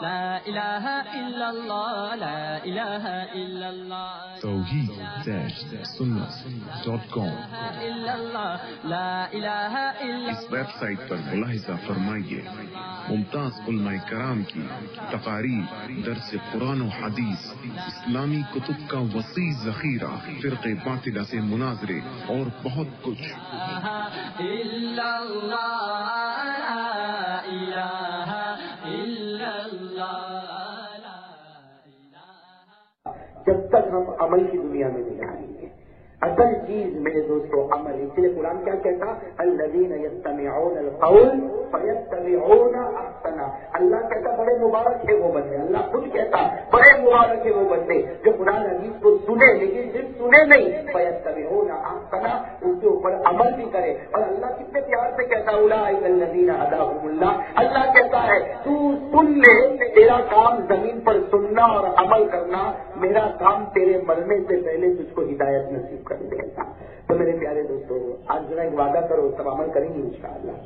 لا الہ الا اللہ، لا الہ الا اللہ، توحید-سنت.com لا الہ الا اس ویب سائٹ پر ملاحظہ فرمائیے ممتاز علماء کرام کی تقاریر، درس قرآن و حدیث، اسلامی کتب کا وسیع ذخیرہ، فرقے باطلہ سے مناظرے اور بہت کچھ۔ الا اللہ، لا الہ الا اللہ۔ جب تک ہم عمل کی دنیا میں نہیں آئیں گے، اصل چیز میرے دوستوں عمل۔ اس لیے قرآن کیا کہتا؟ الذین یستمعون القول فیتبعون احسنہ۔ اللہ کہتا بڑے مبارک ہے وہ بندے، اللہ خود کہتا بڑے مبارک ہے وہ بندے جو قرآن حدیث کو سنے، لیکن صرف سنے نہیں، فیتبعون احسنہ، اس کے اوپر عمل بھی کرے۔ اور اللہ کتنے پیار سے کہتا اولئک الذین ہداہم اللہ، اللہ کہتا ہے تو سن لے، تیرا کام زمین پر سننا اور عمل کرنا، میرا کام تیرے مرنے سے پہلے تجھ کو ہدایت نصیب کر دے گا۔ تو میرے پیارے دوستوں آج ذرا ایک وعدہ کرو، سب عمل کریں گے انشاءاللہ،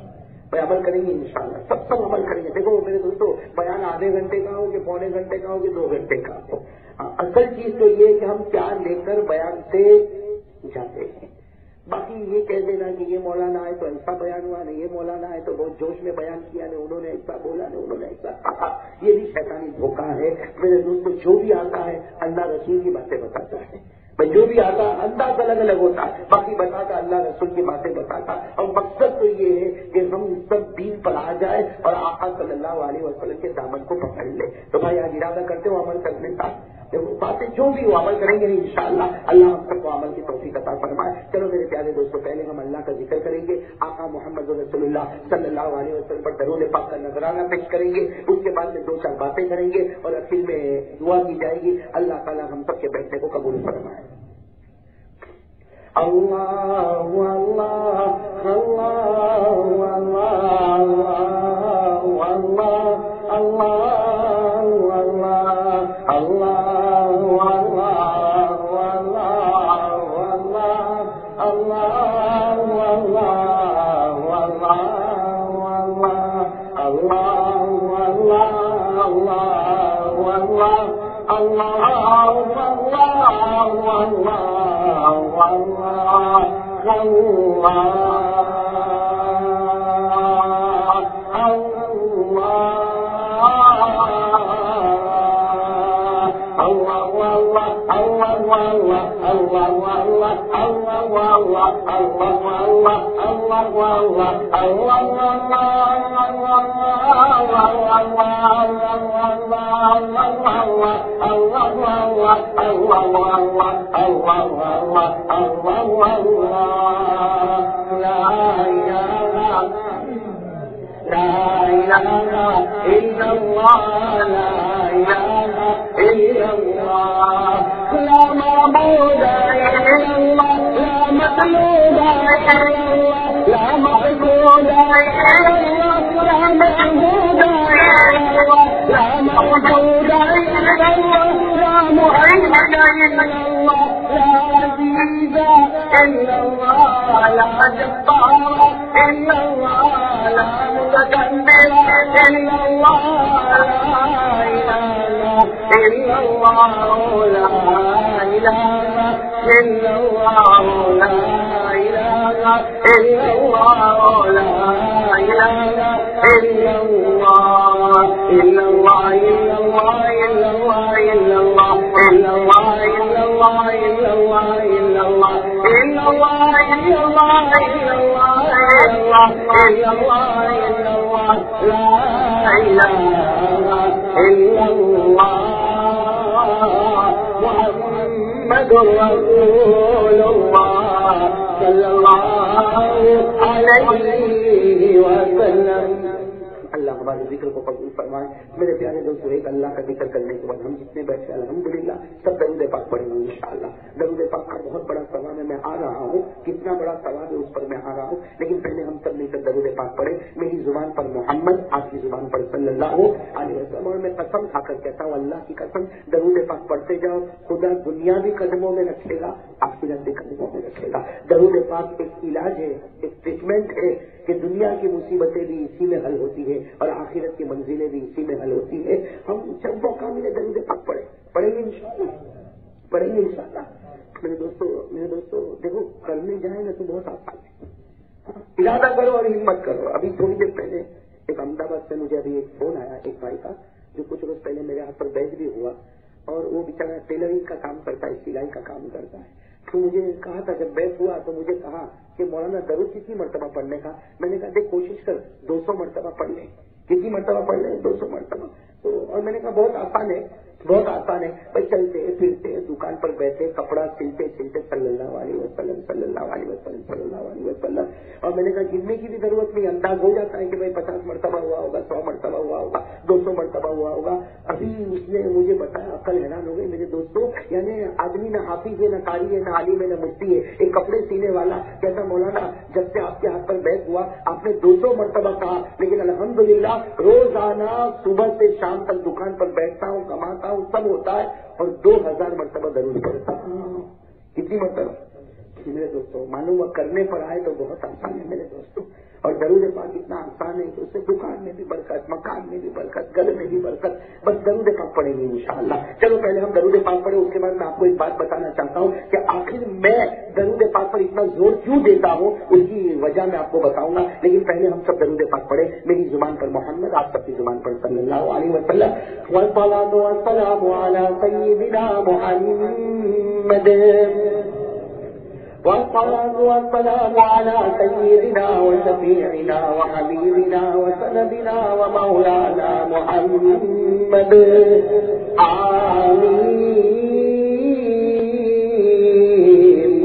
بھائی عمل کریں گے انشاءاللہ، سب عمل کریں گے۔ دیکھو میرے دوستوں، بیان آدھے گھنٹے کا ہو کہ پونے گھنٹے کا ہو کہ 2 گھنٹے کا ہو، اصل چیز تو یہ کہ ہم کیا لے کر بیان سے جاتے ہیں۔ باقی یہ کہہ دینا کہ یہ مولانا ہے تو ایسا بیان ہوا نہیں، یہ مولانا ہے تو بہت جوش میں بیان کیا نہیں، انہوں نے ایسا بولا نہیں، انہوں نے ایسا کہا، یہ بھی شیطانی دھوکہ ہے۔ میرے دوستوں جو بھی آتا ہے اللہ رسول کی باتیں بتاتا ہے، بھائی جو بھی آتا انداز الگ الگ ہوتا ہے، باقی بتاتا اللہ رسول کی باتیں بتاتا، اور مقصد تو یہ ہے کہ ہم سب دین پر آ جائے اور آقا صلی اللہ علیہ وسلم کے دامن کو پکڑ لے۔ تو بھائی آج ارادہ کرتے ہو عمل کرنے کا، باتیں جو بھی وہ عمل کریں گے انشاءاللہ اللہ ہم سب کو عمل کی توفیق عطا فرمائے۔ چلو میرے پیارے دوستوں پہلے ہم اللہ کا ذکر کریں گے، آقا محمد رسول اللہ صلی اللہ علیہ وسلم پر درود پاک کا نذرانہ پیش کریں گے، اس کے بعد میں 2-4 باتیں کریں گے اور آخر میں دعا کی جائے گی۔ اللہ تعالیٰ ہم سب کے بیٹھنے کو قبول فرمائے۔ اللہ اللہ اللہ محمد رسول اللہ صلی اللہ علیہ وسلم۔ اللہ ہمارے ذکر کو قبول فرمائے۔ میرے پیارے دوستوں ایک اللہ کا ذکر کرنے کے بعد ہم جتنے بیٹھے الحمدللہ سب درود پاک پڑھیں گے انشاءاللہ۔ درود پاک کا بہت بڑا ثواب ہے، میں آ رہا ہوں، کتنا بڑا ثواب ہے اس پر میں آ رہا ہوں، لیکن پہلے ہم سب مل کر درود پاک پڑھیں۔ میری زبان پر محمد، آپ کی زبان پر صلی اللہ علیہ وسلم، اور میں قسم کھا کر کہتا ہوں، اللہ کی قسم، درود پاک پڑھتے جاؤ، خدا دنیا بھی قدموں میں رکھے گا، آخرت بھی قدموں میں رکھے گا۔ درود پاک ایک علاج ہے، ایک ٹریٹمنٹ ہے کہ دنیا کی مصیبتیں بھی اسی میں حل ہوتی ہے اور آخرت کی منزلیں بھی اسی میں حل ہوتی ہے۔ ہم جب موقع ملے درود پاک پڑھیں گے انشاءاللہ، پڑھیں گے انشاءاللہ۔ میرے دوستو دیکھو، کرنے جائیں نا تو بہت آسان ہے، ارادہ کرو اور ہمت کرو۔ ابھی تھوڑی دیر پہلے ایک احمد آباد سے مجھے ابھی ایک فون آیا ایک بھائی کا، جو کچھ روز پہلے میرے ہاتھ پر بیچ بھی ہوا، اور وہ بیچارہ ٹیلرنگ کا کام کرتا ہے، سلائی کا کام کرتا ہے۔ تو مجھے کہا تھا جب بیچ ہوا تو مجھے کہا کہ مولانا درود کتنی مرتبہ پڑھنے کا؟ میں نے کہا دیکھ کوشش کر 200 مرتبہ پڑھ لیں۔ کتنی مرتبہ پڑھ لیں؟ 200 مرتبہ۔ تو اور میں نے کہا بہت آسان ہے، بہت آسان ہے بھائی، چلتے پھرتے دکان پر بیٹھے کپڑا سلتے سلتے صلی اللہ علیہ وسلم صلی اللہ علیہ وسلم صلی اللہ علیہ وسلم۔ اور میں نے کہا گننے کی بھی ضرورت نہیں، انداز ہو جاتا ہے کہ بھائی 50 مرتبہ ہوا ہوگا، 100 مرتبہ ہوا ہوگا، 200 مرتبہ ہوا ہوگا۔ ابھی اس نے مجھے بتایا، عقل حیران ہو گئی میرے دوستوں، یعنی آدمی نہ حافظ ہے، نہ قاری ہے، نہ عالم ہے، نہ مفتی ہے، ایک کپڑے سینے والا کہتا مولانا جب سے آپ کے ہاتھ پر بیچ ہوا آپ نے 200 مرتبہ کہا، لیکن الحمدللہ روزانہ صبح سے شام تک دکان پر بیٹھتا ہوں، کماتا ہوں، سب ہوتا ہے، اور 2000 مرتبہ درود پڑھتا ہوں۔ کتنی مرتبہ؟ میرے دوستوں معلوم کرنے پر آئے تو بہت آسان ہے میرے دوستوں، اور درود پاک اتنا آسان ہے کہ اس سے دکان میں بھی برکت، مکان میں بھی برکت، گھر میں بھی برکت۔ بس درود پاک پڑھیں گے انشاءاللہ۔ چلو پہلے ہم درود پاک پڑھیں، اس کے بعد میں آپ کو ایک بات بتانا چاہتا ہوں کہ آخر میں درود پاک پر اتنا زور کیوں دیتا ہوں، اس کی وجہ میں آپ کو بتاؤں گا، لیکن پہلے ہم سب درود پاک پڑھیں۔ میری زبان پر محمد، آپ سب کی زبان پر صلی اللہ علیہ وسلم۔ والصلاۃ والسلام علی سیدنا محمد، والصلاة والسلام على سيدنا وشفيعنا وحبيبنا وسندنا ومولانا محمد، آمين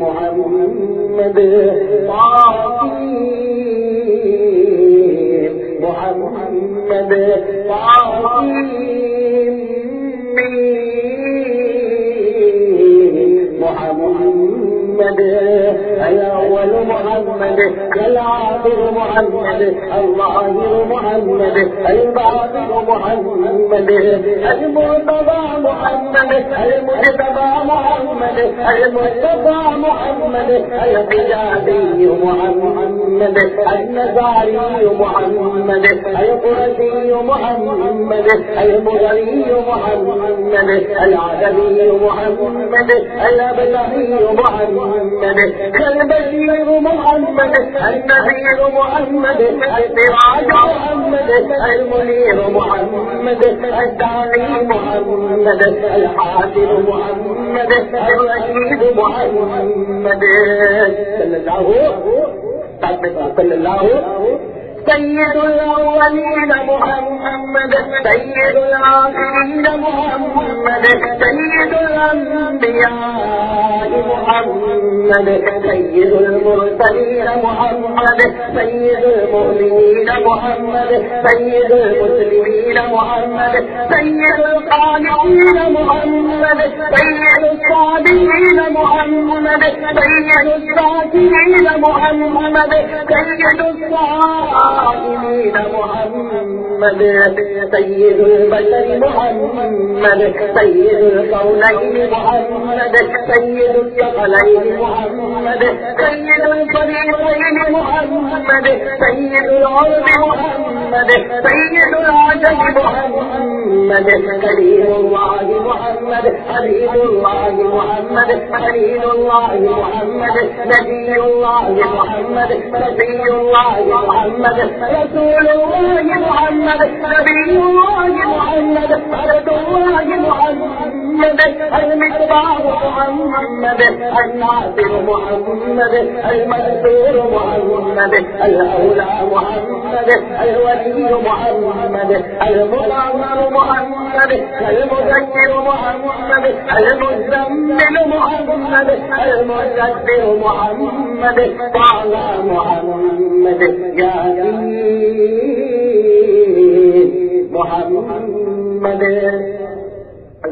محمد، آمين محمد، آمين محمد، الأول محمد، الآخر محمد، الظاهر محمد، الباطن محمد، المرتضى محمد، المجتبى محمد، المصطفى محمد، الحجازي محمد، النزاري محمد، القرشي محمد، المغري محمد، العدوي محمد، الأبلغي محمد، البشير محمد، النذير محمد، السراج محمد، المنير محمد، الداعي محمد، الحاكم محمد، الرشيد محمد، صلى الله سيد الأولين محمد، سيد الآخرين محمد، سيد الأنبياء محمد، سيد المرسلين محمد، سيد المؤمنين محمد، سيد المسلمين محمد، سيد القانعين محمد، سيد الصابرين محمد، سيد الذاكرين محمد، سيد الصائمين محمد، سيد البشر محمد، سيد الكونين محمد، سيد الثقلين محمد، سيد الفريقين محمد، سيد العرب محمد، سيد العجم محمد، كريم الله محمد، حبيب الله محمد، خليل الله محمد، نبي الله محمد، نبي الله محمد، رسول الله محمد، نبي الله محمد، عبد الله محمد، المصباح محمد، الناصر محمد، المنصور محمد، الأولى محمد، الولي محمد، المنور محمد، المذكر محمد، المزمل محمد، المدبر محمد، طه محمد، ياسين محمد۔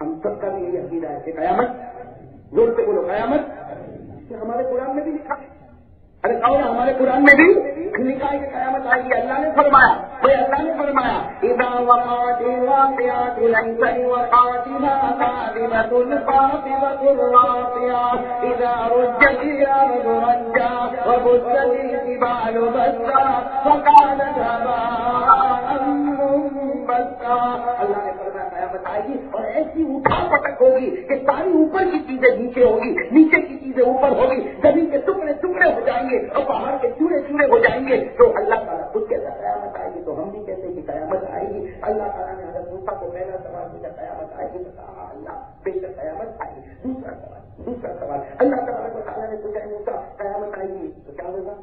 ہم سب کا بھی یہی عقیدہ ہے کہ قیامت، زور سے بولو قیامت، ہمارے قرآن میں بھی لکھا ہے. ارے کہو نا، ہمارے قرآن میں بھی لکھا ہے کہ قیامت آئے گی. اللہ نے فرمایا، اللہ نے فرمایا اذا وقعت الواقعات ليس لوقعتها كاذبة خافضة رافعة اذا رجت الارض رجا وبست الجبال بسا فكانت هباء منبثا. اللہ نے فرمایا قیامت آئے گی اور ایسی اٹھا پٹک ہوگی کہ ساری اوپر کی چیزیں نیچے ہوگی، نیچے کی چیزیں اوپر ہوگی، زمین کے ٹکڑے ٹکڑے ہو جائیں گے اور پہاڑ کے چورے چورے ہو جائیں گے. تو اللہ تعالیٰ خود کہتا ہے قیامت آئے گی، تو ہم بھی کہتے ہیں کہ قیامت آئے گی. اللہ تعالیٰ نے حضرت موسیٰ کو پہلا سوال پوچھا قیامت آئے گی، تو کہا اللہ بے شک قیامت آئے گی. دوسرا سوال اللہ تعالیٰ نے پوچھا موسیٰ قیامت آئے گی تو کیا ہوگا؟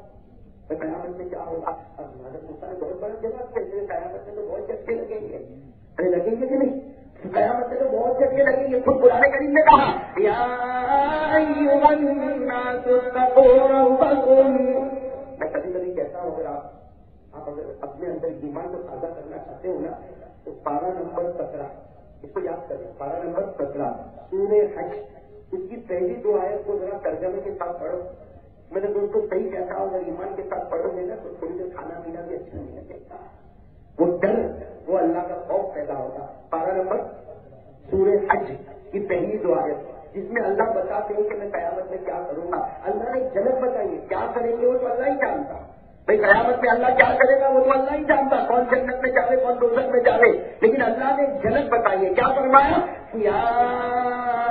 قیامت میں کیا ہوگا؟ حضرت موسیٰ نے بہت بڑا جواب دیا، قیامت میں تو بہت جھٹکے لگیں گے. لگیں گے کہ نہیں؟ قیامت میں تو بہت جھٹکے لگیں گے. خود قرآن کریم نے کہا یا ایھا الناس اتقوا ربکم. میں کبھی کبھی کہتا ہوں اگر آپ اگر اپنے اندر ایمان کو تازہ کرنا چاہتے ہو نا تو پارہ نمبر 17 اس کو یاد کریں. پارہ نمبر 17 سورہ حج، اس کی پہلی 2 آیت کو ذرا ترجمے کے ساتھ پڑھو. میں نے دوستوں صحیح کہتا ہوں اگر ایمان کے ساتھ پڑھو گے نا تو تھوڑی دیر کھانا پینا بھی اچھا نہیں لگتا. وہ ڈر، وہ اللہ کا خوف پیدا ہوگا. پارہ نمبر سورہ حج کی پہلی 2 آیت جس میں اللہ بتاتے ہیں کہ میں قیامت میں کیا کروں گا. اللہ نے جھلک بتائی، کیا کریں گے وہ تو اللہ ہی جانتا. بھائی قیامت میں اللہ کیا کرے گا وہ تو اللہ ہی جانتا، کون جنت میں جاوے کون دوزخ میں جاوے. لیکن اللہ نے جھلک بتائی ہے. کیا فرمایا؟ یا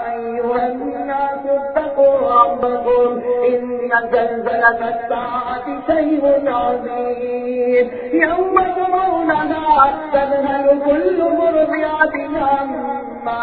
ایھا الناس اتقوا ربکم ان زلزلۃ الساعۃ شیء عظیم یوم ترونها تذهل كل مرضعة عما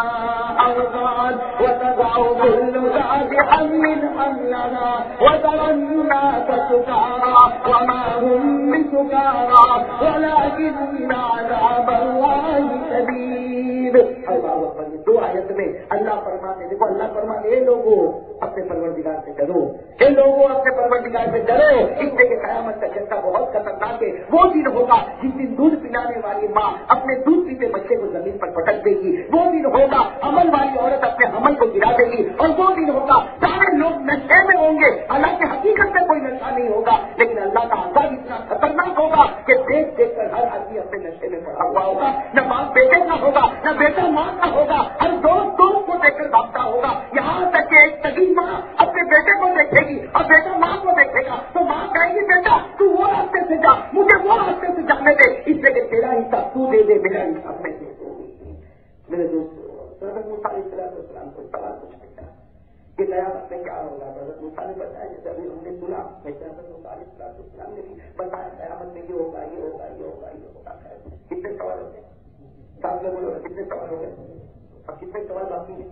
أرضعت وتضع كل ذات حمل حملها وترى الناس سكارى وما هم بسكارى ولكن عذاب الله شديد. اللہ اکبر. 2 آیت میں اللہ فرماتے، دیکھو اللہ فرماتے اے لوگوں اپنے پروردگار سے ڈرو، اے لوگوں اپنے پروردگار سے ڈرو، اس سے کہ قیامت کا جھٹکا بہت خطرناک ہے. وہ دن ہوگا جس دن دودھ پلانے والی ماں اپنے دودھ پیتے بچے کو زمین پر پٹک دے گی. وہ دن ہوگا حمل والی عورت اپنے حمل کو گرا دے گی. اور وہ دن ہوگا سارے لوگ نشے میں ہوں گے، حالانکہ حقیقت میں کوئی نشہ نہیں ہوگا، لیکن اللہ کا عذاب اتنا خطرناک ہوگا کہ دیکھ دیکھ کر ہر آدمی اپنے نشے میں پڑا ہوا ہوگا. نہ باپ بیٹے کا ہوگا، نہ بیٹا ماں کا ہوگا، ہر دوست کو دیکھ کر بھاگتا ہوگا. یہاں تک کہ ایک سگی ماں اپنے بیٹے کو دیکھے گی اور بیٹا ماں کو دیکھے گا تو ماں کہے گی بیٹا تو وہ راستے سے جا، مجھے وہ راستے سے جانے دے، اس لیے کہ تیرا حصہ تو دے دے، میرا حصہ میں دے دوں. میرے دوست حضرت موسیٰ علیہ السلام کو سوال پوچھنے کا کہ قیامت میں کیا ہوگا. حضرت موسیٰ نے بتایا جیسے ابھی ہم نے سنا، ویسے حضرت موسیٰ علیہ السلام نے بھی بتایا قیامت میں یہ ہوگا یہ ہوگا یہ ہوگا یہ ہوگا. کتنے سوال ہوتے ہیں؟ ساتھ میں بولو کتنے سوال ہو گئے؟ اب کتنے سوال باقی ہیں؟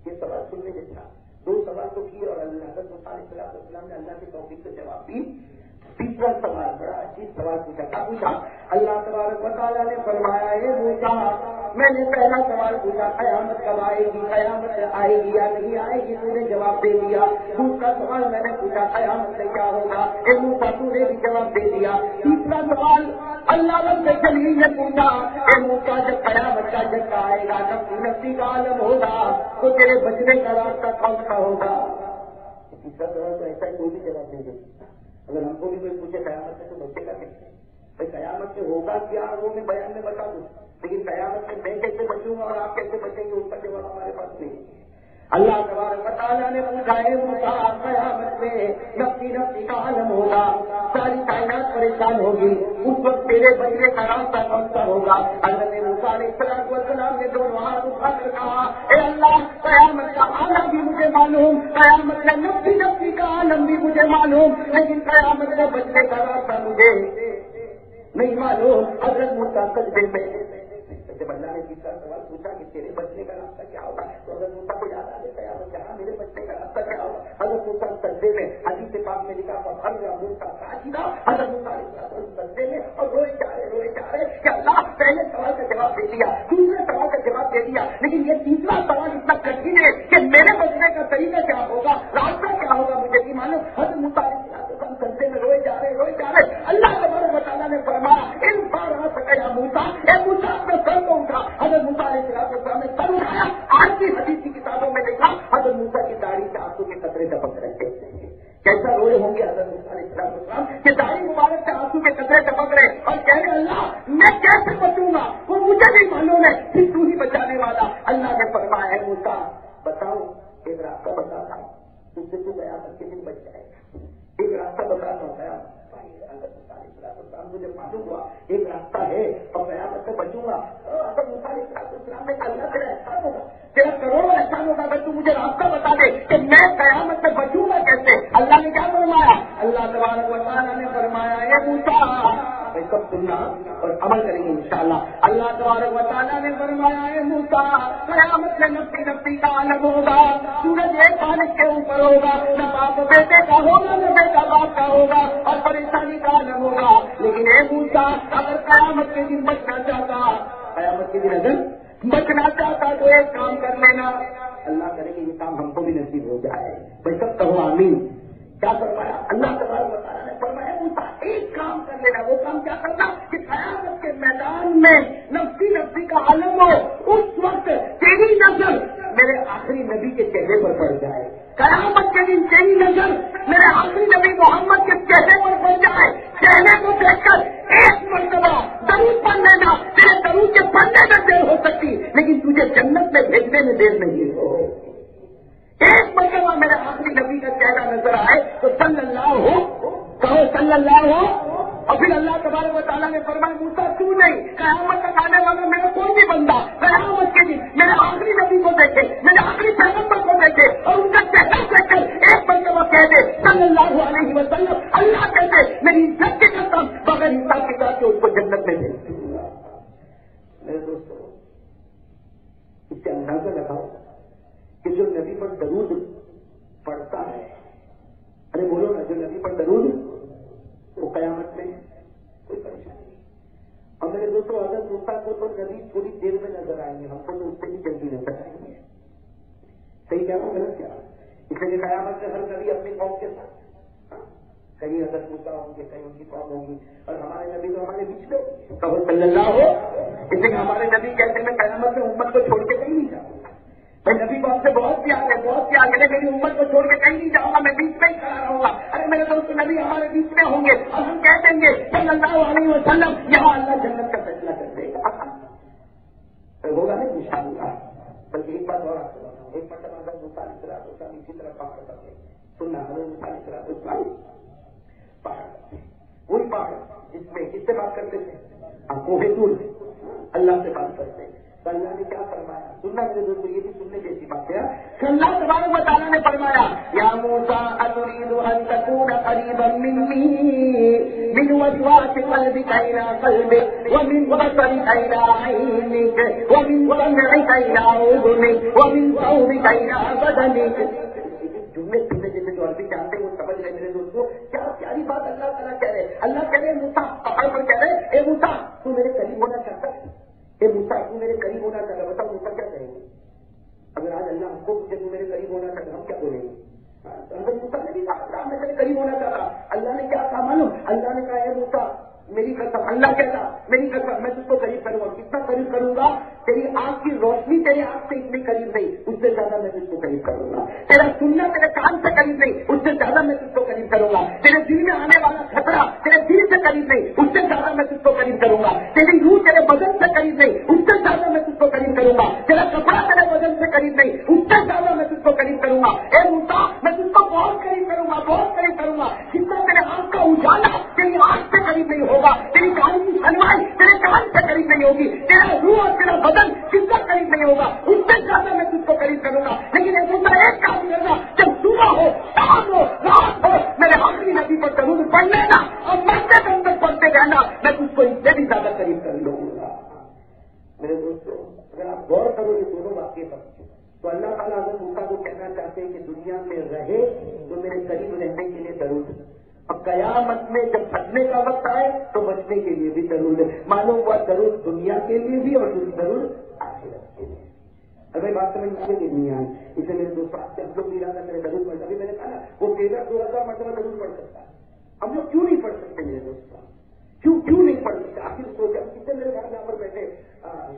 یہ سوال سننے جیسا 2 سوال تو کیے اور حضرت موسیٰ علیہ السلام نے اللہ کی توفیق سے جواب دی. تیسرا سوال بڑا عجیب سوال پوچھا. کیا پوچھا؟ اللہ تبارک و تعالیٰ نے فرمایا اے موسیٰ میں نے پہلا سوال پوچھا قیامت کب آئے گی، قیامت آئے گی یا نہیں آئے گی، تو نے جواب دے دیا. دوسرا سوال میں نے پوچھا قیامت میں کیا ہوگا، اے موسیٰ تو نے بھی جواب دے دیا. تیسرا سوال اللہ رب جلیل نے پوچھا اے موسیٰ جب قیامت کا جھٹکا آئے گا، نفسی نفسی کا عالم ہوگا تو تیرے بچنے کا راستہ کون سا ہوگا. تیسرا سوال تو ایسا کوئی بھی جواب نہیں دے. اگر ہم کو بھی کوئی پوچھے قیامت میں تو بچے گا کیسے؟ بھائی قیامت میں ہوگا کیا وہ میں بیان میں بتا دوں، لیکن قیامت میں کیسے بچوں گا اور آپ کیسے بچیں گے اس کا جواب ہمارے پاس نہیں. اللہ تبارک و تعالیٰ نے پوچھا اے موسیٰ قیامت میں نفسی نفسی کا عالم ہوگا، ساری کائنات پریشان ہوگی، اس وقت تیرے بچنے کا راستہ کون سا ہوگا. حضرت موسیٰ علیہ السلام نے 2 ہاتھ اٹھا کر کہا اے اللہ قیامت کا عالم بھی مجھے معلوم، قیامت کا نفسی نفسی کا عالم بھی مجھے معلوم، لیکن قیامت کا بچنے کا راستہ مجھے نہیں معلوم. حضرت موسیٰ سجدے میں جب اللہ نے تیسرا سوال پوچھا کہ تیرے بچنے کا راستہ کیا ہوگا تو حضرت موسیٰ کو یاد آ گیا کہا میرے بچنے کا راستہ کیا ہوگا. حضرت موسیٰ سجدے میں حدیث پاک میں لکھا موسیٰ ساجدہ، حضرت موسیٰ سجدے میں اور روئے جا رہے کہ اللہ پہلے سوال کا جواب دے دیا، دوسرے سوال کا جواب دے دیا، لیکن یہ تیسرا سوال اتنا کٹھن ہے کہ میرے بچنے کا طریقہ کیا ہوگا، راستہ کیا ہوگا مجھے نہیں معلوم. حضرت موسیٰ سجدے میں روئے جا رہے. اللہ تبارک و تعالیٰ نے فرمایا ان بار آ سکے موسیٰ اے موسیٰ اپنے سر کو اٹھا. حضرت موسیٰ علیہ السلام نے سر اٹھایا، آج بھی حدیث کی کتابوں میں دیکھا حضرت موسیٰ کی داڑھی سے آنسو کے قطرے ٹپک رہے تھے. کیسا روئے ہوں گے حضرت موسیٰ علیہ السلام کہ داڑھی مبارک سے آنسو کے قطرے ٹپک رہے اور کہہ رہے اللہ میں کیسے بچوں گا, وہ مجھے بھی معلوم ہے کہ تو ہی بچانے والا. اللہ نے فرمایا ہے موسیٰ بتاؤ ایک راستہ بتاتا ہوں, اس سے تو قیامت کے دن بچ جائے گا. ایک راستہ بتاتا ہوں قیامت مجھے معلوم ہوا ایک راستہ ہے اور قیامت سے بچوں گا. اگر موسیٰ علیہ السلام نے کہا اللہ تیرا احسان ہوگا, تیرا کروڑوں احسان ہوگا اگر تو مجھے راستہ بتا دے کہ میں قیامت سے بچوں گا کیسے. اللہ نے کیا فرمایا, اللہ تبارک و تعالیٰ نے فرمایا اے موسیٰ, سب سننا اور عمل کریں گے انشاءاللہ. اللہ تبارک و تعالیٰ نے فرمایا اے موسیٰ قیامت میں نفسی نفسی کا عالم ہوگا, سورج ایک پانی کے اوپر ہوگا, نہ باپ بیٹے کا ہوگا نہ بیٹا باپ کا ہوگا اور پریشانی کا عالم ہوگا. لیکن اے موسیٰ اگر قیامت کے دن بچنا چاہتا, قیامت کے دن اگر بچنا چاہتا تو ایک کام کر لینا. اللہ کرے کہ یہ کام ہم کو بھی نصیب ہو جائے. بھائی سب کہو آمین. کیا فرمایا اللہ تبارک و تعالیٰ نے فرمایا موسیٰ ایک کام کر لینا. وہ کام کیا کرنا کہ قیامت کے میدان میں نفسی نفسی کا عالم ہو, اس وقت تیری نظر میرے آخری نبی کے چہرے پر پڑ جائے. قیامت کے دن تیری نظر میرے آخری نبی محمد کے چہرے پر پڑ جائے. چہرے کو دیکھ کر ایک مرتبہ درود پڑھ لینا. تیرے درود کے پڑھنے میں دیر ہو سکتی لیکن تجھے جنت میں بھیجنے میں دیر نہیں ہو. ایک مرتبہ میرے آخری نبی کا چہرہ نظر آئے تو صلی اللہ ہو, کہو صلی اللہ ہو. اور پھر اللہ تبارک و تعالیٰ نے فرمایا موسیٰ تو نہیں, قیامت تک آنے والا میرا کوئی بھی بندہ قیامت کے دن میرے آخری نبی کو دیکھے, میرے آخری پیغمبر کو دیکھے اور ان کا چہرہ دیکھ کر ایک مرتبہ کہہ دے صلی اللہ علیہ وسلم, اللہ کہتے میری عزت کی قسم بغیر حساب کتاب کے اس کو جنت میں بھیج دوں گا. میرے دوستوں اس سے اندازہ لگاؤ کہ جو نبی پر درود پڑھتا ہے, ارے بولو نا, جو نبی پر درود وہ قیامت میں کوئی پریشانی نہیں. اور میرے دوستوں اگر موسیٰ کو تو نبی تھوڑی دیر میں نظر آئیں گے, ہم کو تو اس سے بھی جلدی نظر آئیں گے. صحیح کہہ رہا ہوں غلط کیا؟ اس لیے قیامت میں ہر نبی اپنی قوم کے ساتھ, کہیں حضرت موسیٰ ہوں گے کہیں ان کی قوم ہوگی اور ہمارے نبی تو ہمارے بیچ میں کہو صلی اللہ ہو. اس لیے ہمارے نبی کہتے ہیں میں قیامت میں امت کو چھوڑ کے کہیں نہیں جاؤں گا. میں نبی کو آپ سے بہت پیار ہے, بہت پیار ہے, میری امت کو چھوڑ کے کہیں نہیں جاؤں گا, میں بیچ میں ہی کھڑا رہوں گا. ارے میرے دوست نبی ہمارے بیچ میں ہوں گے اور ہم کہہ دیں گے صلی اللہ علیہ وسلم, یہاں اللہ جنت کا فیصلہ کر دے گا. ہوگا نہیں انشاءاللہ. بلکہ ایک بات اور آپ کو بتاؤں, ایک مرتبہ اگر موسیٰ علیہ السلام اسی طرح پہاڑ کرتے سننا, حضرت موسیٰ علیہ السلام پہاڑ کرتے, وہی پہاڑ جس میں کس سے بات کرتے تھے, کوہ طور, اللہ سے بات کرتے. اللہ نے کیا فرمایا سننا میرے دوستوں, یہ بھی سننے جیسی بات ہے. اللہ تبارک و تعالیٰ نے فرمایا یا موسیٰ اتريد ان تكون قريبا مني من وسواس قلبك الى قلبك ومن بصرك الى عينك ومن سمعك الى اذنك ومن صوتك الى بدنك. جملے سننے جیسے جو عربی جانتے وہ سمجھ رہے میرے دوستوں, کیا پیاری بات اللہ تعالیٰ کہہ رہے. اللہ کہہ رہے موسیٰ پہاڑ پر کہہ رہے اے موسیٰ تو میرے قریب ہونا چاہتا ہے, اے موسیٰ تو میرے قریب ہونا چاہتا ہے. بتاؤ موسیٰ کیا کہیں گے اگر آج اللہ ہم کو پوچھے تو میرے قریب ہونا چاہتا, ہم کیا بولیں گے؟ اگر موسیٰ نے بھی کہا میں تیرے قریب ہونا چاہتا, اللہ نے کیا کہا معلوم, اللہ نے کہا اے موسیٰ میری قسم, اللہ کہتا میری قسم میں تجھ کو قریب کروں گا. کتنا قریب کروں گا؟ تیری آنکھ کی روشنی تیری آنکھ سے اتنی قریب نہیں, اس سے زیادہ میں تجھ کو قریب کروں گا. تیرا سننا تیرے کان سے قریب نہیں, اس سے زیادہ میں تجھ کو قریب کروں گا. تیرے دل میں آنے والا خطرہ تیرے دل سے قریب نہیں, اس سے زیادہ میں تجھ کو قریب کروں گا. تیری روح تیرے بدن سے قریب نہیں, اس سے زیادہ میں تجھ کو قریب کروں گا. تیرا کپڑا تیرے بدن سے قریب نہیں, اس سے زیادہ میں تجھ کو قریب کروں گا. اے موسیٰ میں تجھ کو بہت قریب کروں گا, بہت قریب کروں گا. جتنا تیرے آنکھ کا اجالا تیری آنکھ سے قریب نہیں ہوگا, تیری کان کی سنوائی تیرے کان سے قریب نہیں ہوگی, تیرا روح اور تیرا بدن کس کا قریب نہیں ہوگا, اس سے زیادہ میں تجھ کو قریب کروں گا. لیکن ایک کام کرنا, جب صبح ہو شام ہو رات ہو میرے آخری نبی پر درود پڑھ لینا اور مرتے دم تک پڑھتے رہنا, میں تجھ کو اس سے بھی زیادہ قریب کر لوں گا. میرے دوستوں اگر آپ غور کرو یہ دونوں واقعے پر تو اللہ تعالیٰ اگر موسیٰ کو کہنا چاہتے ہیں کہ دنیا میں رہے تو میرے قریب رہنے کے لیے درود, اب قیامت میں جب پھنسنے کا وقت آئے تو بچنے کے لیے بھی درود ہے. معلوم ہوا درود دنیا کے لیے بھی اور درود آخرت کے لیے. ابھی بات سمجھ میں نہیں آئی, اسے میرے دوست سے ہم لوگ ملا کر میرے درود پڑھتا, ابھی میں نے کہا نا وہ 2000 مرتبہ درود پڑھ سکتا ہے, ہم لوگ کیوں نہیں پڑھ سکتے میرے دوست, کیوں نہیں پڑھ سکتے؟ آخر سوچا کتنے میرے گھر یہاں پر بیٹھے,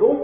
2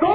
2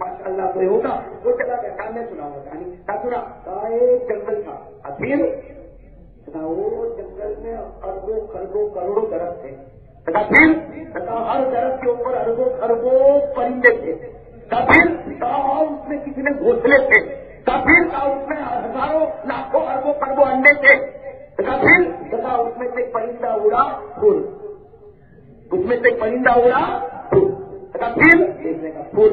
ماشاء اللہ کوئی ہوگا وہ چلا گیا. کہا میں سنا ہوا کہانی کہا سنا. کہا ایک جنگل تھا پھر وہ جنگل میں اربوں خربوں کروڑوں درخت تھے. پھر ہر درخت کے اوپر اربوں خربوں پرندے تھے. پھر اس میں کسی نے گھونسلے تھے. پھر اس میں ہزاروں لاکھوں اربوں خربوں انڈے تھے. پھر اس میں سے پرندہ اڑا پھول. اس میں سے پرندہ اڑا پھول. پھر دیکھنے کا پھول.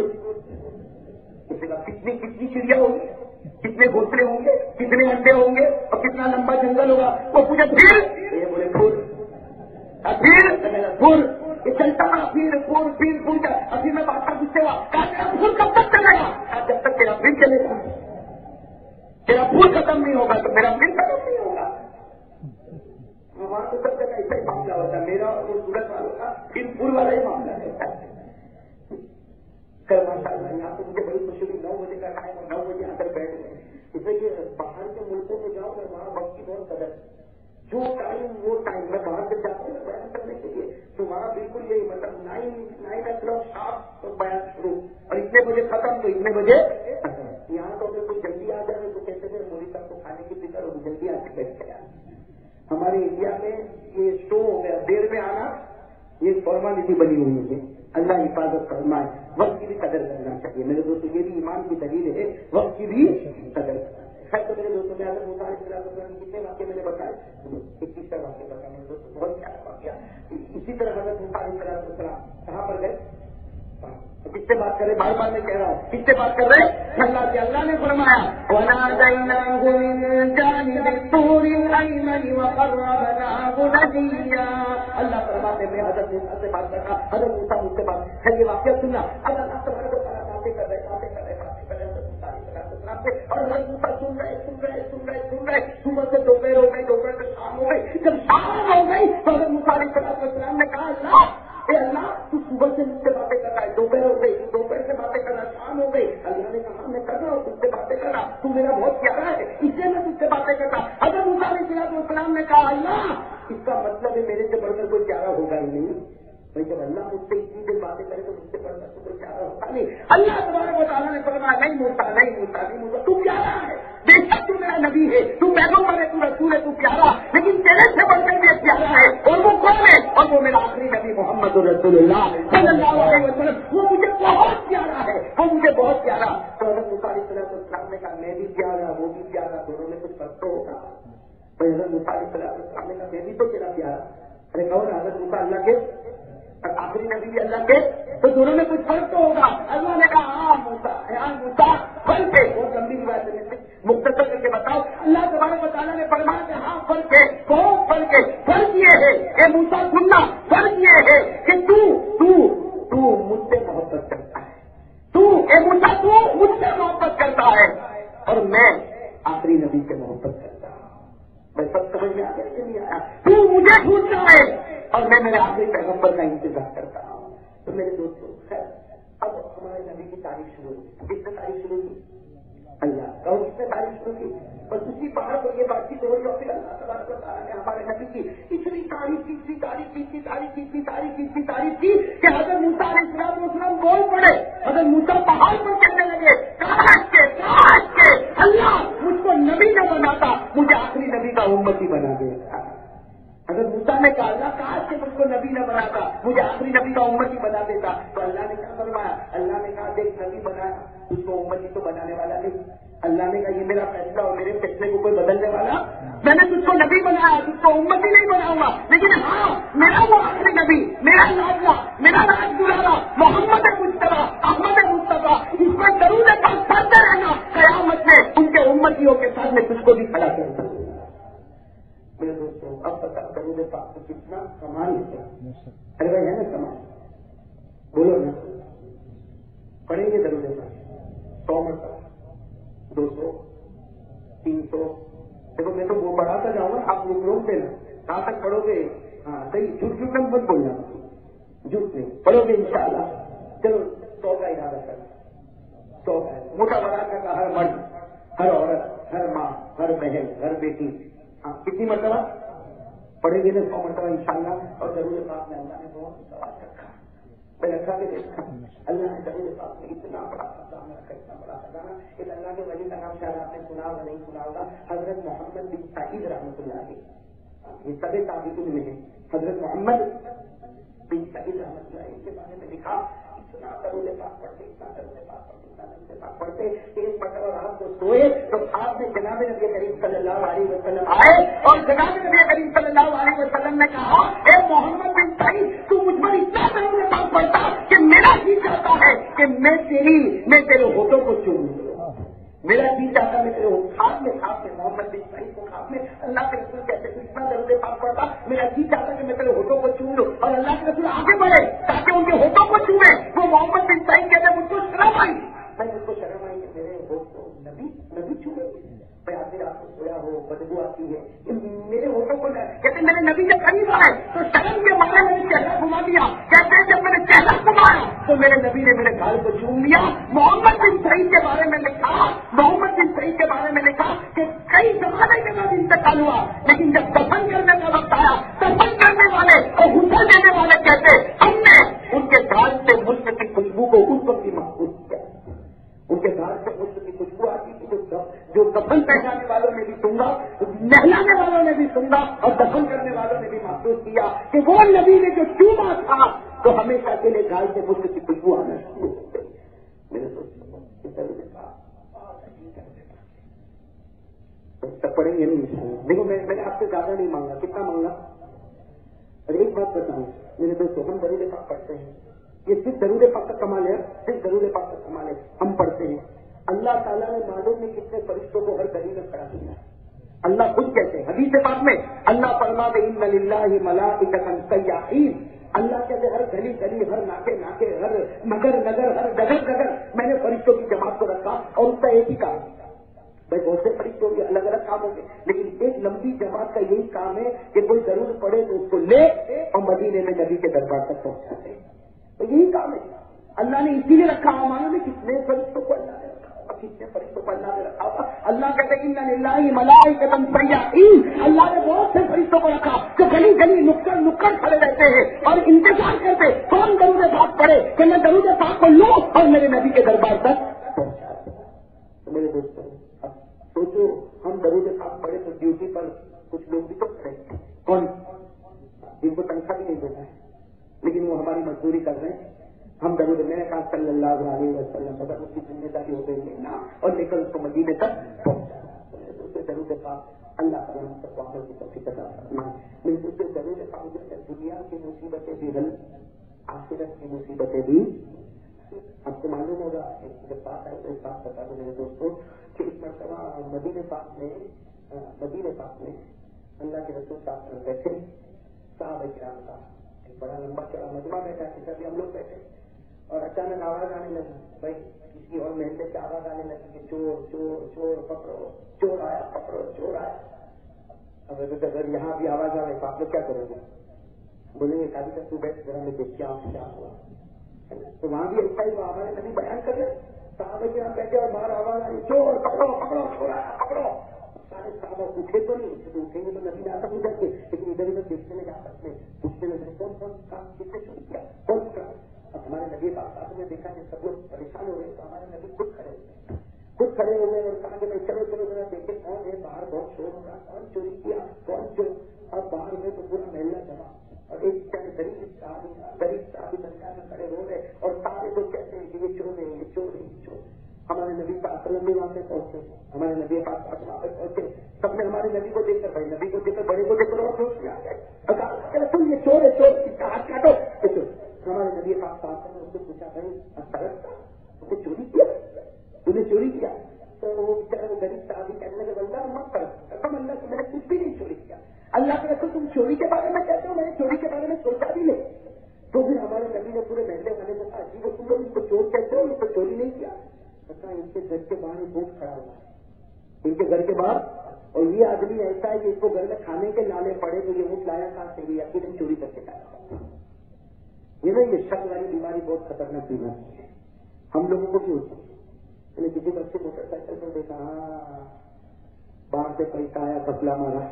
کتنی چڑیا ہوگی, کتنے گھونسلے ہوں گے, کتنے انڈے ہوں گے اور کتنا لمبا جنگل ہوگا. وہ پوچھا پھر یہ بولے پھول. پھول یہ چلتا رہا. پھر پھول ابھی میں بات کا غصے ہوا. کہا پھول کب تک چلے گا؟ جب تک تیرا پھر چلے گا. تیرا پھول ختم نہیں ہوگا تو میرا پھر ختم نہیں ہوگا. وہاں تو سب جگہ ایسا ہی معاملہ ہوتا ہے. میرا اور سورت والوں کا پھر پھول والا ہی معاملہ رہتا ہے. کل ماشاء اللہ یہاں تو مجھے بڑی خوشی ہوئی. 9 بجے کا ٹائم اور 9 بجے آ کر بیٹھ گئے. اس لیے کہ باہر کے ملکوں میں جاؤ اور وہاں وقت کی بہت قدر. جو ٹائم وہ ٹائم میں باہر سے جاتے ہیں بیان کرنے کے لیے تو وہاں بالکل یہی مطلب 9 شارپ بیان شروع اور اتنے بجے ختم تو اتنے بجے ختم. یہاں تو اگر کوئی جلدی آ جائے تو کہتے ہیں موری صاحب کو کھانے کی فکر ہو جلدی آ کے بیٹھ گیا. ہمارے انڈیا میں یہ شو ہو گیا دیر میں آنا یہ فارمالٹی بنی ہوئی ہے. اللہ حفاظت فرمائے. وقت کی بھی قدر کرنا چاہیے میرے دوستوں. یہ بھی ایمان کی دلیل ہے وقت کی بھی قدر کرنا. خیر تو میرے دوستوں میں اگر کتنے واقعے میں نے بتائے 21 واقعے بتایا میرے دوستوں. بہت پیارا واقعہ. اسی طرح حضرت موسیٰ علیہ السلام کہاں پر گئے؟ کس سے بات کر رہے؟ بار بار میں کہہ رہا ہوں کس سے بات کر رہے؟ اللہ کے. اللہ نے فرمایا وَنَادَيْنَاهُ مِن جَانِبِ الطُّورِ الْأَيْمَنِ وَقَرَّبْنَاهُ نَجِيًّا. اللہ فرماتے میں حضرت موسیٰ سے بات کرتا. حضرت موسیٰ مجھ سے بات ہے. یہ واقعہ سننا. اب اللہ تبارک و تعالیٰ باتیں کر رہے اور حضرت موسیٰ سن رہے. صبح سے دوپہر ہو گئی, دوپہر سے شام ہو گئی. جب شام ہو گئی تو حضرت موسیٰ علیہ السلام نے کہا اللہ تو صبح سے مجھ سے باتیں کر رہا ہے, دوپہر ہو گئی, دوپہر سے باتیں کر رہا, شام ہو گئی. اللہ نے کہا میں کر رہا ہوں تجھ سے باتیں کر رہا, تو میرا بہت پیارا ہے اس لیے میں تجھ سے باتیں کرتا. حضرت موسیٰ علیہ السلام نے کہا اللہ اس کا مطلب ہے میرے سے بڑھ کر کوئی پیارا ہوگا ہی نہیں. بھائی جب اللہ مجھ سے اتنی دیر باتیں کرے تو مجھ سے بڑھ کر کوئی پیارا ہوتا نہیں. اللہ تبارک و تعالیٰ نے فرمایا نہیں موسیٰ تو پیارا ہے. بے شک تو میرا نبی ہے, تو پیغمبر ہے, تو رسول ہے, تو پیارا, لیکن تیرے سے بڑھ کر بھی پیارا ہے. اور وہ کون ہے؟ اور وہ میرا آخری نبی محمد رسول اللہ صلی اللہ علیہ وسلم. وہ مجھے بہت پیارا ہے, وہ مجھے بہت پیارا. تو حضرت موسیٰ علیہ السلام نے کہا میں بھی پیارا, وہ بھی پیارا, دونوں میں کچھ فرق تو ہوگا. تو حضرت موسیٰ علیہ السلام نے کہا میں بھی تو تیرا پیارا. ارے کون حضرت موسیٰ اللہ کے اور آخری نبی بھی اللہ کے, تو دونوں میں کچھ فرق تو ہوگا. اللہ نے کہا ہاں موسیٰ فرق ہے. بہت لمبی روایت ہے, مختصر کر کے بتاؤ. اللہ تبارک و تعالیٰ نے فرمایا کہ ہاں فرق ہے. بہت فرق ہے. فرق یہ ہے کہ موسیٰ سننا, فرق یہ ہے کہ تو مجھ سے محبت کرتا ہے. تو موسیٰ تو مجھ سے محبت کرتا ہے اور میں آخری نبی سے محبت کرتا ہوں. میں سب سمجھ میں آ گیا کہ نہیں آیا؟ تو مجھے ڈھونڈتا ہے اور میں میرے آخری پیغمبر کا انتظار کرتا ہوں. تو میرے دوستوں خیر اب ہمارے نبی کی تاریخ شروع ہوئی. کس نے تاریخ شروع کی؟ اللہ. کہو کس نے تاریخ شروع کی؟ بس اسی بات پر یہ بات چیت ہو رہی ہے. پھر اللہ تبارک و تعالیٰ نے ہمارے نبی کی اتنی تعریف کی کہ حضرت موسیٰ علیہ السلام بول پڑے. حضرت موسیٰ پہاڑ پر چلنے لگے. کاش کے اللہ مجھ کو نبی نہ بناتا, مجھے آخری نبی کا امتی بنا دیتا. حضرت موسیٰ نے کہا اللہ کاش کہ مجھ کو نبی نہ بناتا, مجھے آخری نبی کا امتی بنا دیتا. تو اللہ نے کیا فرمایا؟ اللہ نے کہا دیکھ نبی بنایا, اس کو امتی تو بنانے والا نہیں. اللہ نے کہا یہ میرا فیصلہ اور میرے فیصلے کو کوئی بدلنے والا, میں نے تجھ کو نبی بنایا, تجھ کو امتی نہیں بناؤں گا. لیکن ہاں میرا وہ آخری نبی, میرا لاڈلا, میرا راج دلالا محمد مصطفیٰ, احمد مصطفیٰ, اس میں درود پاک پڑھتے رہنا. قیامت میں ان کے امتیوں کے ساتھ میں تجھ کو بھی کھڑا کر دوں. میرے دوستوں اب پتا درود پاک کو کتنا کمال ہے. ارے بھائی ہے نا کمال, بولو نا. پڑھیں گے درود پاک 100 مرتبہ, 200, 300. دیکھو میں تو وہ بڑھاتا جاؤں گا, آپ لوگ روک دینا کہاں تک پڑھو گے. ہاں صحیح, جھوٹ مت بولنا, جھوٹ نہیں پڑھو گے انشاءاللہ. چلو 100 کا ارادہ کرنا. 100 کا موٹا بڑا کا ہر مرد, ہر عورت, ہر ماں, ہر بہن, ہر بیٹی کتنی مرتبہ پڑھیں گے نا 100 مرتبہ انشاءاللہ. اور ضرور پاک میں اللہ نے بہت سوال رکھا. میں رکھا کے دیکھا اللہ نے درود پاک میں اتنا بڑا خزانہ رکھا، اتنا بڑا خزانہ. اس اللہ کے ولی کا نام شاید آپ نے سنا ہوگا نہیں سنا ہوگا، حضرت محمد بن سعید رحمۃ اللہ علیہ. یہ سب تابعین میں ہے. حضرت محمد بن سعید رحمۃ اللہ علیہ کے بارے میں لکھا اتنا درود پاک پڑھتے، اتنا درود پاک پڑھتے، اتنا درود پاک پڑھتے کہ ایک مرتبہ رات کو سوئے تو آپ نے جناب نبی کریم صلی اللہ علیہ وسلم آئے اور جناب نبی کریم صلی اللہ علیہ وسلم نے کہا اے محمد بن سعید تو مجھ پر اتنا درود پاک پڑھتا کہ میرا جی چاہتا ہے کہ میں تیرے ہونٹوں کو چوم لوں. میرا جی چاہتا میں تیرے خواب میں محمد بن سعید کو خواب میں اللہ کے رسول کہتے ہیں اتنا درود پاک پڑھتا میرا جی چاہتا کہ میں تیرے ہونٹوں کو چوم لوں. اور اللہ کے رسول آگے بڑھے تاکہ ان کے ہونٹوں کو چومے. وہ محمد بن سعید کہتے ہیں مجھ کو شرم آئی، مجھ کو شرم آئی کہ میرے ہونٹوں نبی چومے. میں آدمی رات کو سویا ہو بدبو آتی ہے میرے ہونٹوں کو کہتے میرے نبی جب قریب آئے تو شرم کے مارے میں نے چہرہ گھما دیا. کہتے ہیں جب میں نے چہرہ گھمایا تو میرے نبی نے میرے گھر کو چوم لیا. محمد بن سعید کے بارے میں لکھا کہ کئی زمانے کے بعد انتقال ہوا لیکن جب دفن کرنے کا وقت آیا دفن کرنے والے اور غسل دینے والے کہتے ہم نے ان کے گھر سے ملک کی خوشبو کو اس وقت بھی محفوظ کیا. ان کے گھر سے ملک کی خوشبو آتی تھی جو دفن پہنانے والوں نے بھی سنگا، نہلانے والوں نے بھی سنگا اور دفن کرنے والوں نے بھی محسوس کیا کہ وہ نبی نے جو چوما تھا تو ہمیشہ کے لیے گھر سے ملک کی خوشبو آنا شروع ہو گئی. میرے دوستوں پڑھیں گے نہیں. دیکھو میں نے آپ سے زیادہ نہیں مانگا. کتنا مانگا؟ اور ایک بات بتاؤں میرے دوستوں، ہم درود پاک پڑھتے ہیں. یہ صرف درود پاک کا کمال ہے، صرف درود پاک کا کمال ہے. ہم پڑھتے ہیں. اللہ تعالیٰ نے معلوم نہیں کتنے فرشتوں کو ہر گلی میں کھڑا کیا. اللہ خود کہتے ہیں حدیث پاک میں، اللہ فرماتے ان للہ ملائکۃ سیاحین. اللہ کہتے ہر گلی گلی، ہر ناکے ناکے، ہر نگر نگر، ہر ڈگر ڈگر میں نے فرشتوں کی جماعت کو رکھا اور اس کا ایک ہی کام. بھائی بہت سے فرشتوں کے الگ الگ کام ہوں گے لیکن ایک لمبی جماعت کا یہی کام ہے کہ کوئی ضرور پڑے تو اس کو لے اور مدینے میں نبی کے دربار تک پہنچاتے. تو یہی کام ہے. اللہ نے اسی لیے رکھا ہوا. معلوم ہے کتنے فرشتوں کو اللہ نے رکھا ہوگا، کتنے فرشتوں کو اللہ نے رکھا ہوگا. اللہ کہتے ہیں ان للہ ملائکۃ سیاحین. اللہ نے بہت سے فرشتوں کو رکھا جو گلی گلی نکڑ نکڑ کھڑے رہتے ہیں اور انتظار کرتے کون درود پاک پڑے کہ میں درود پاک کو لوں اور میرے نبی کے دربار تک پہنچا دوں. تو میرے دوستوں سوچو ہم درود پاک پڑھے تو ڈیوٹی پر کچھ لوگ بھی تو کھڑے کون جن کو تنخواہ بھی نہیں دیتا ہے لیکن وہ ہماری مزدوری کر رہے ہیں. ہم درود میں نے کہا صلی اللہ علیہ وسلم مگر اس کی ذمہ داری ہو گئی لینا اور لے کر اس کو مدینے تک پہنچانا. درود پاک اللہ تعالیٰ ہم سب کو عمل کی توفیق عطا فرمائے. لیکن اس سے درود پاک جو ہے دنیا کی مصیبتیں بھی حل، آخرت کی مصیبتیں بھی. آپ کو معلوم ہوگا جب بات ہے تو ایک بات بتا دوں میرے دوستوں کہ اس مرتبہ مدینے پاک میں اللہ کے رسول صاحب بیٹھے صحابہ کرام کا ایک بڑا لمبا چڑا مجمع بیٹھا جیسا بھی ہم لوگ بیٹھے اور اچانک آواز آنے لگی. بھائی کسی اور محلے سے آواز آنے لگی کہ چور چور چور پکڑو، چور آیا پکڑو، چور آیا. اب اگر یہاں بھی آواز آ رہی تو آپ لوگ کیا کرو گے؟ بولیں گے کافی تک تو بیٹھ ذرا میں دیکھ کیا ہوا. تو وہاں بھی ایسا ہی وہ ہمارے نبی بیان کر رہے صحابہ کے یہاں بیٹھے اور باہر آواز آئی چور پکڑو پکڑو، چور آیا پکڑو. سارے صحابہ اٹھے تو نہیں، اٹھیں گے تو نبی نے آتا پوچھا کے لیکن ادھر ادھر دیکھنے میں جا سکتے پوچھنے لگے کون کون کام کس نے چوری کیا کون سا. اب ہمارے نبی پاک نے دیکھا کہ سب لوگ پریشان ہو رہے تو ہمارے نبی خود کھڑے ہوئے اور کہا کہ بھائی چلو چلو ذرا دیکھے کون ہے باہر بہت شور ہو رہا، کون چوری کیا کون چور. اب باہر میں تو پورا محلہ جمع اور ایک غریب صاحب درگاہ میں کھڑے ہو گئے اور سارے لوگ کہتے ہیں کہ یہ چور ہے یہ چور ہے یہ چور. ہمارے نبی پاک بھی وہاں پہ پہنچے، ہمارے نبی پاک وہاں پہ پہنچے. سب نے ہمارے نبی کو دیکھ کر بھائی نبی کو دیکھ کر بڑے کو دیکھ کر اور جوش میں آ گئے تم یہ چور ہے چور اس کا ہاتھ کاٹو. ہمارے نبی پاک نے اس سے پوچھا بھائی تم نے چوری کیا، تم نے چوری کیا؟ تو وہ بیچارے غریب صاحب کہنے لگے بندہ مت کرو قسم اللہ کی میں نے کچھ بھی نہیں چوری کیا. اللہ کے رسول تم چوری کے بارے میں کہتے ہو، میں نے چوری کے بارے میں سوچا بھی نہیں. تو پھر ہمارے نبی نے پورے محلے والے کو کہا جی وہ تم لوگ اس کو چور کہتے ہو، اس کو چوری نہیں کیا. پتا ان کے گھر کے باہر ایک بوٹ کھڑا ہوا ہے، ان کے گھر کے باہر، اور یہ آدمی ایسا ہے کہ اس کو گھر میں کھانے کے لالے پڑے تو یہ اونٹ لایا کہاں سے یہ اکیلے چوری کر کے کھایا. یہ نا یہ شک والی بیماری بہت خطرناک بیماری ہے، ہم لوگوں کو بھی ہوتی ہے. میں نے کسی بچے موٹر سائیکل پر دیکھا ہاں باہر سے پیسہ آیا پتلا مارا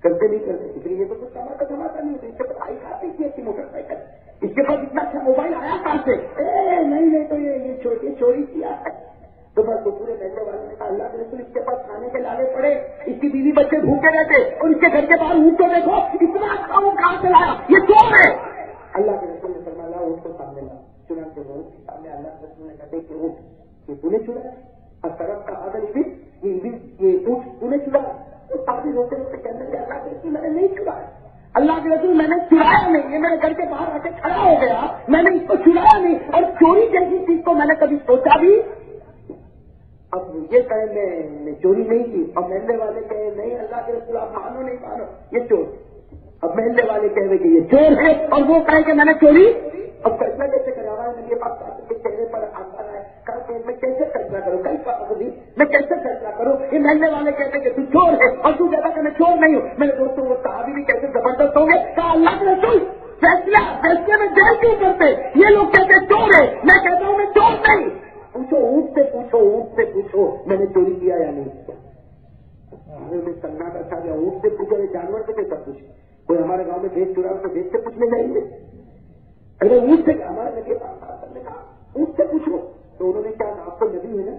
کرتے نہیں کرتے، اس لیے یہ تو کچھ کماتا نہیں ہوتا. اس سے پڑھائی کھاتی تھی ایسی موٹر سائیکل اس کے پاس اتنا اچھا موبائل آیا کہاں سے؟ نہیں تو یہ چوری کیا ہے. تو بس پورے محلے والے نے کہا اللہ کے رسول اس کے پاس کھانے کے لالے پڑے, اس کی بیوی بچے بھوکے رہتے اور اس کے گھر کے باہر اونٹ کو دیکھو اتنا اچھا وہ کہاں سے لایا, یہ چور ہے. اللہ کے رسول نے فرمایا اونٹ کو سامنے لا. چنانچہ اونٹ کے سامنے اللہ کے رسول نے کہا کہ اونٹ یہ تو نے چڑھا اور طرف کا آدر یہ اونٹ تو نے چڑھا. تو ساتھی روتے روتے کہنے لگے اللہ کے رسول میں نے نہیں چڑھایا. اللہ کے رسول میں نے چڑھایا نہیں, یہ میرے گھر کے باہر آ کے کھڑا ہو گیا, میں نے اس کو چڑھایا نہیں. اور چوری جیسی چیز کو میں نے کبھی سوچا بھی. اب یہ کہے میں چوری نہیں کی اور محلے والے کہے نہیں اللہ کے رسول آپ مانو نہیں مانو یہ چور. اب محلے والے کہہ رہے کہ یہ چور ہے اور وہ کہے کہ میں نے چوری. اب فیصلہ کیسے کرا رہا ہے, میں یہ بات کے چہرے پر آتا ہے کہ میں کیسے فیصلہ کروں, کئی بات میں کیسے فیصلہ کروں. یہ محلے والے کہتے کہ تو چور ہے اور تو کہتا کہ میں چور نہیں ہوں. میرے دوستوں وہ صحابی بھی کیسے زبردست ہوں گے. کہا اللہ کے رسول فیصلے میں جیل کیوں کرتے, یہ لوگ کہتے چور ہے, میں کہتا ہوں میں چور نہیں. پوچھو اونٹ سے پوچھو میں نے چوری کیا یا نہیں کیا. میں سناٹا چھا گیا. اونٹ سے پوچھو, یہ جانور سے کیسا پوچھ. کوئی ہمارے گاؤں میں بھیج چورا تو بھیج سے پوچھنے جائیں گے. اگر اونٹ سے ہمارے نبی نے کہا اونٹ سے پوچھو تو انہوں نے کہا آپ تو نبی ہے نا,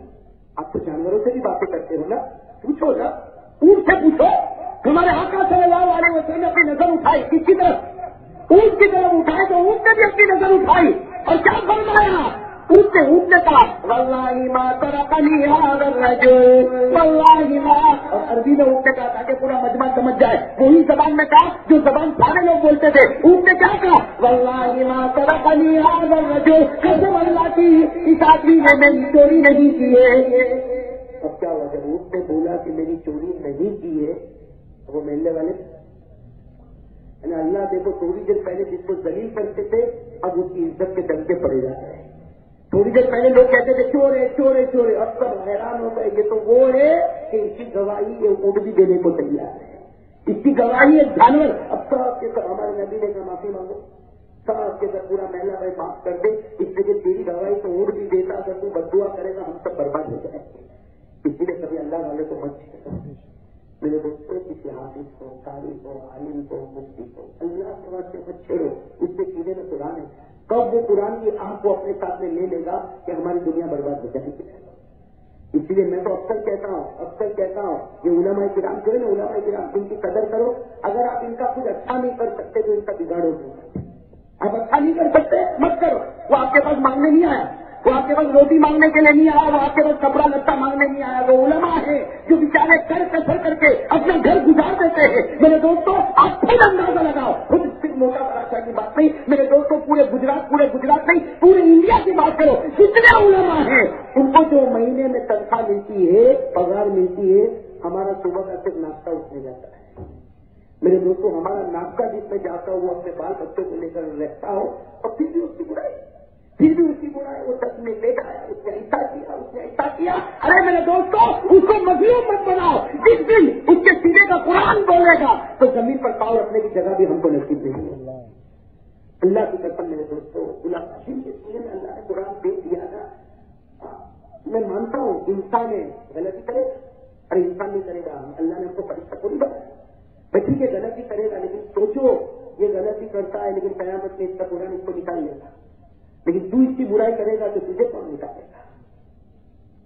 آپ تو جانوروں سے بھی باتیں کرتے ہو نا, پوچھو نا اونٹ سے پوچھو. ہمارے آقا صلی اللہ علیہ وسلم نے اپنی نظر اٹھائی کس کی طرف, اونٹ کی طرف اٹھائے تو اونٹ نے بھی اپنی نظر اٹھائی اور کیا فرمایا. اونٹ نے کہا واللہ ما ترکنی ھذا الرجل واللہ ما, اور عربی میں اونٹ نے کہا تاکہ پورا مجمع سمجھ جائے. وہی زبان میں کہا جو زبان سارے لوگ بولتے تھے. اونٹ نے کیا کہا واللہ ما ترکنی ھذا الرجل, قسم اللہ کی اس آدمی نے میری چوری نہیں کی ہے. اب کیا ہوا جب اونٹ نے بولا کہ میری چوری نہیں کی ہے, وہ محلے والے اللہ دیکھو تھوڑی دیر پہلے جس کو ذلیل کرتے تھے اب اس کی عزت کے ڈنکے پڑے جاتے ہیں. تھوڑی دیر پہلے لوگ کہتے تھے چور ہے چور ہے چور ہے, اب سب حیران ہو گئے یہ تو وہ ہے کہ اس کی گواہی یہ اونٹ بھی دینے کو تیار ہے, اس کی گواہی ایک جانور. اب سب کے سب ہمارے نبی نے کہا معافی مانگو, سب کے سب پورا محلہ بھائی معاف کر دے, اس لیے تیری گواہی تو اونٹ بھی دیتا, اگر تو بددعا کرے گا ہم سب برباد ہو جائیں گے. اسی لیے کبھی اللہ والے کو مت چھیڑو. میرے دوستوں کسی حافظ کو, قاری کو, عالم کو, مفتی کو اللہ کے واسطے مت چھیڑو. اس سے سینے میں قرآن ہے. کب وہ قرآن کی آنکھ کو اپنے ساتھ میں لے لے گا کہ ہماری دنیا برباد ہو جائے گی. اس لیے میں تو اکثر کہتا ہوں یہ علماء کرام جو ہے نا, علماء کرام ان کی قدر کرو. اگر آپ ان کا کچھ اچھا نہیں کر سکتے تو ان کا بگاڑو. آپ اچھا نہیں کر سکتے مت کرو. وہ آپ کے پاس مانگنے نہیں آیا, وہ آپ کے پاس روٹی مانگنے کے لیے نہیں آیا, وہ آپ کے پاس کپڑا لتا مانگنے نہیں آیا. وہ علماء ہے جو بیچارے کر کے اپنا گھر گزار دیتے ہیں. میرے دوستوں آپ خود اندازہ لگاؤ, خود صرف موٹا بڑا کی بات نہیں میرے دوستوں, پورے گجرات نہیں پورے انڈیا کی بات کرو. جتنے علماء ہیں ان کو جو مہینے میں تنخواہ ملتی ہے, پگار ملتی ہے, ہمارا صبح کا صرف ناشتہ اٹھنے جاتا ہے. میرے دوستوں ہمارا ناشتہ جس میں جاتا ہو وہ اپنے بال بچوں کو لے کر رہتا ہو اور پھر بھی اس کی برائی وہ سچ میں لے گا, اس نے ایسا کیا. ارے میرے دوستوں اس کو مظلوم مت بناؤ. جس دن اس کے سینے کا قرآن بولے گا تو زمین پر پاؤں رکھنے کی جگہ بھی ہم کو نصیب نہیں ہوگی. اللہ کی قسم میرے دوستوں غلام کے سینے میں اللہ نے قرآن دے دیا نا. میں مانتا ہوں انسان ہے غلطی کرے, ارے انسان نہیں کرے گا, اللہ نے ہم کو فرشتہ کو نہیں بنایا. ٹھیک ہے غلطی کرے گا, لیکن سوچو یہ غلطی کرتا ہے لیکن قیامت میں اس کا قرآن اس کو نکال لے گا. لیکن تو اس کی برائی کرے گا تو تجھے کون نکالے گا.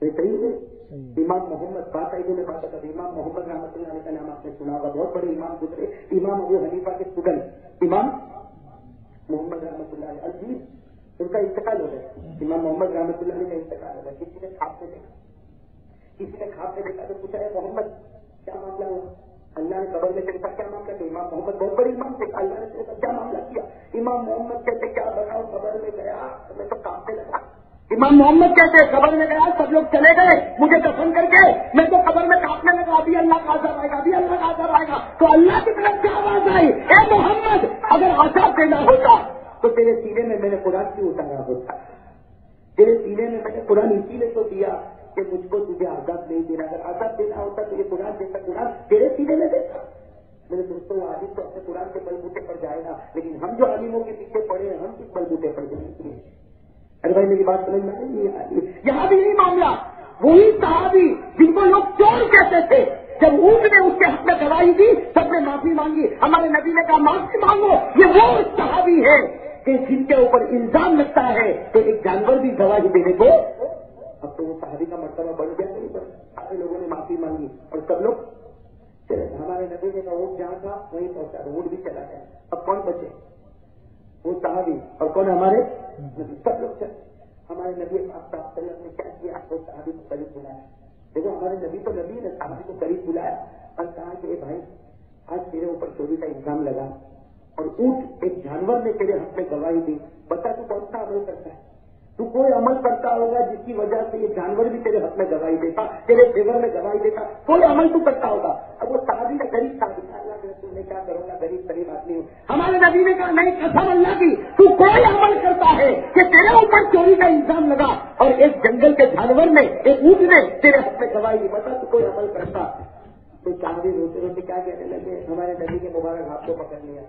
صحیح ہے. امام محمد بات آئی نے بات کر, امام محمد رحمۃ اللہ علیہ کا نام آپ نے سنا ہوگا, بہت بڑے امام گزرے. امام ابو حنیفہ کے اسٹوڈنٹ امام محمد رحمۃ اللہ علیہ عزیز, ان کا انتقال ہو گیا. امام محمد رحمۃ اللہ علیہ کا انتقال ہو گیا. کسی نے خواب میں دیکھا تو پوچھا ہے محمد کیا معاملہ ہوا. اللہ نے قبر میں چلتا کیا معاملہ کیا. امام محمد بہت بڑے امام تھے, اللہ نے چلتا کیا معاملہ کیا. امام محمد کہتے کیا بتاؤ, قبر میں گیا میں تو کانپنے لگا. امام محمد کہتے قبر میں گیا, سب لوگ چلے گئے مجھے دفن کر کے, میں تو قبر میں کانپنے لگا. ابھی اللہ کا عذاب آئے گا, ابھی اللہ کا عذاب آئے گا. تو اللہ کی طرف کیا آواز آئی, اے محمد اگر عذاب دینا ہوتا تو تیرے سینے میں نے قرآن کیوں اتارا ہوتا. تیرے سینے میں نے قرآن اسی لیے تو دیا کہ مجھ کو تجھے عذاب نہیں دینا. اگر عذاب دینا ہوتا تو یہ قرآن دیتا, قرآن تیرے سینے میں دیتا. میرے دوستوں عالم تو اپنے قرآن کے بل بوٹے پر جائے گا, لیکن ہم جو عالموں کے پیچھے پڑے ہیں ہم کس بل بوٹے پر جائیں گے. ارے بھائی میری بات سمجھ میں نہیں آ رہی. یہاں بھی نہیں معاملہ. وہی صحابی جن کو لوگ چور کہتے تھے, جب اونٹ نے اس کے حق میں گواہی دی سب نے معافی مانگی. ہمارے نبی نے کہا معافی مانگو. یہ وہ صحابی ہے کہ جن کے اوپر الزام لگتا ہے کہ ایک جانور بھی گواہی دینے کو، اب تو وہ صحابی کا مرتبہ بڑھ گیا نہیں، پر سارے لوگوں نے معافی مانگی اور سب لوگ چلے. ہمارے نبی نے کہا اونٹ جہاں تھا وہیں پہنچا، اونٹ بھی چلا گیا. اب کون بچے؟ وہ صحابی اور کون ہمارے نبی، سب لوگ چلے. ہمارے نبی پاک صلی اللہ علیہ وسلم نے کیا کیا؟ وہ صحابی کو قریب بلایا. دیکھو ہمارے نبی تو نبی نے صحابی کو قریب بلایا اور کہا کہ بھائی آج تیرے اوپر چوری کا الزام لگا اور اونٹ ایک جانور نے تیرے حق میں گواہی دی، بتا تو کون سا عمل کرتا ہے؟ تو کوئی عمل کرتا ہوگا جس کی وجہ سے یہ جانور بھی تیرے حق میں گواہی دیتا، تیرے فیور میں گواہی دیتا، کوئی عمل تو کرتا ہوگا. اب وہ صحابی کا غریب تھا، اللہ کے رسول نے کیا کروں گا، غریب غریب آدمی ہوں. ہمارے نبی نے کہا نہیں، قسم اللہ کی تو کوئی عمل کرتا ہے کہ تیرے اوپر چوری کا الزام لگا اور ایک جنگل کے جانور نے، ایک اونٹ نے تیرے حق میں گواہی دی، بتا تو کوئی عمل کرتا. تو صحابی روتے روتے کیا کہنے لگے؟ ہمارے نبی کے مبارک ہاتھ کو پکڑ لیا.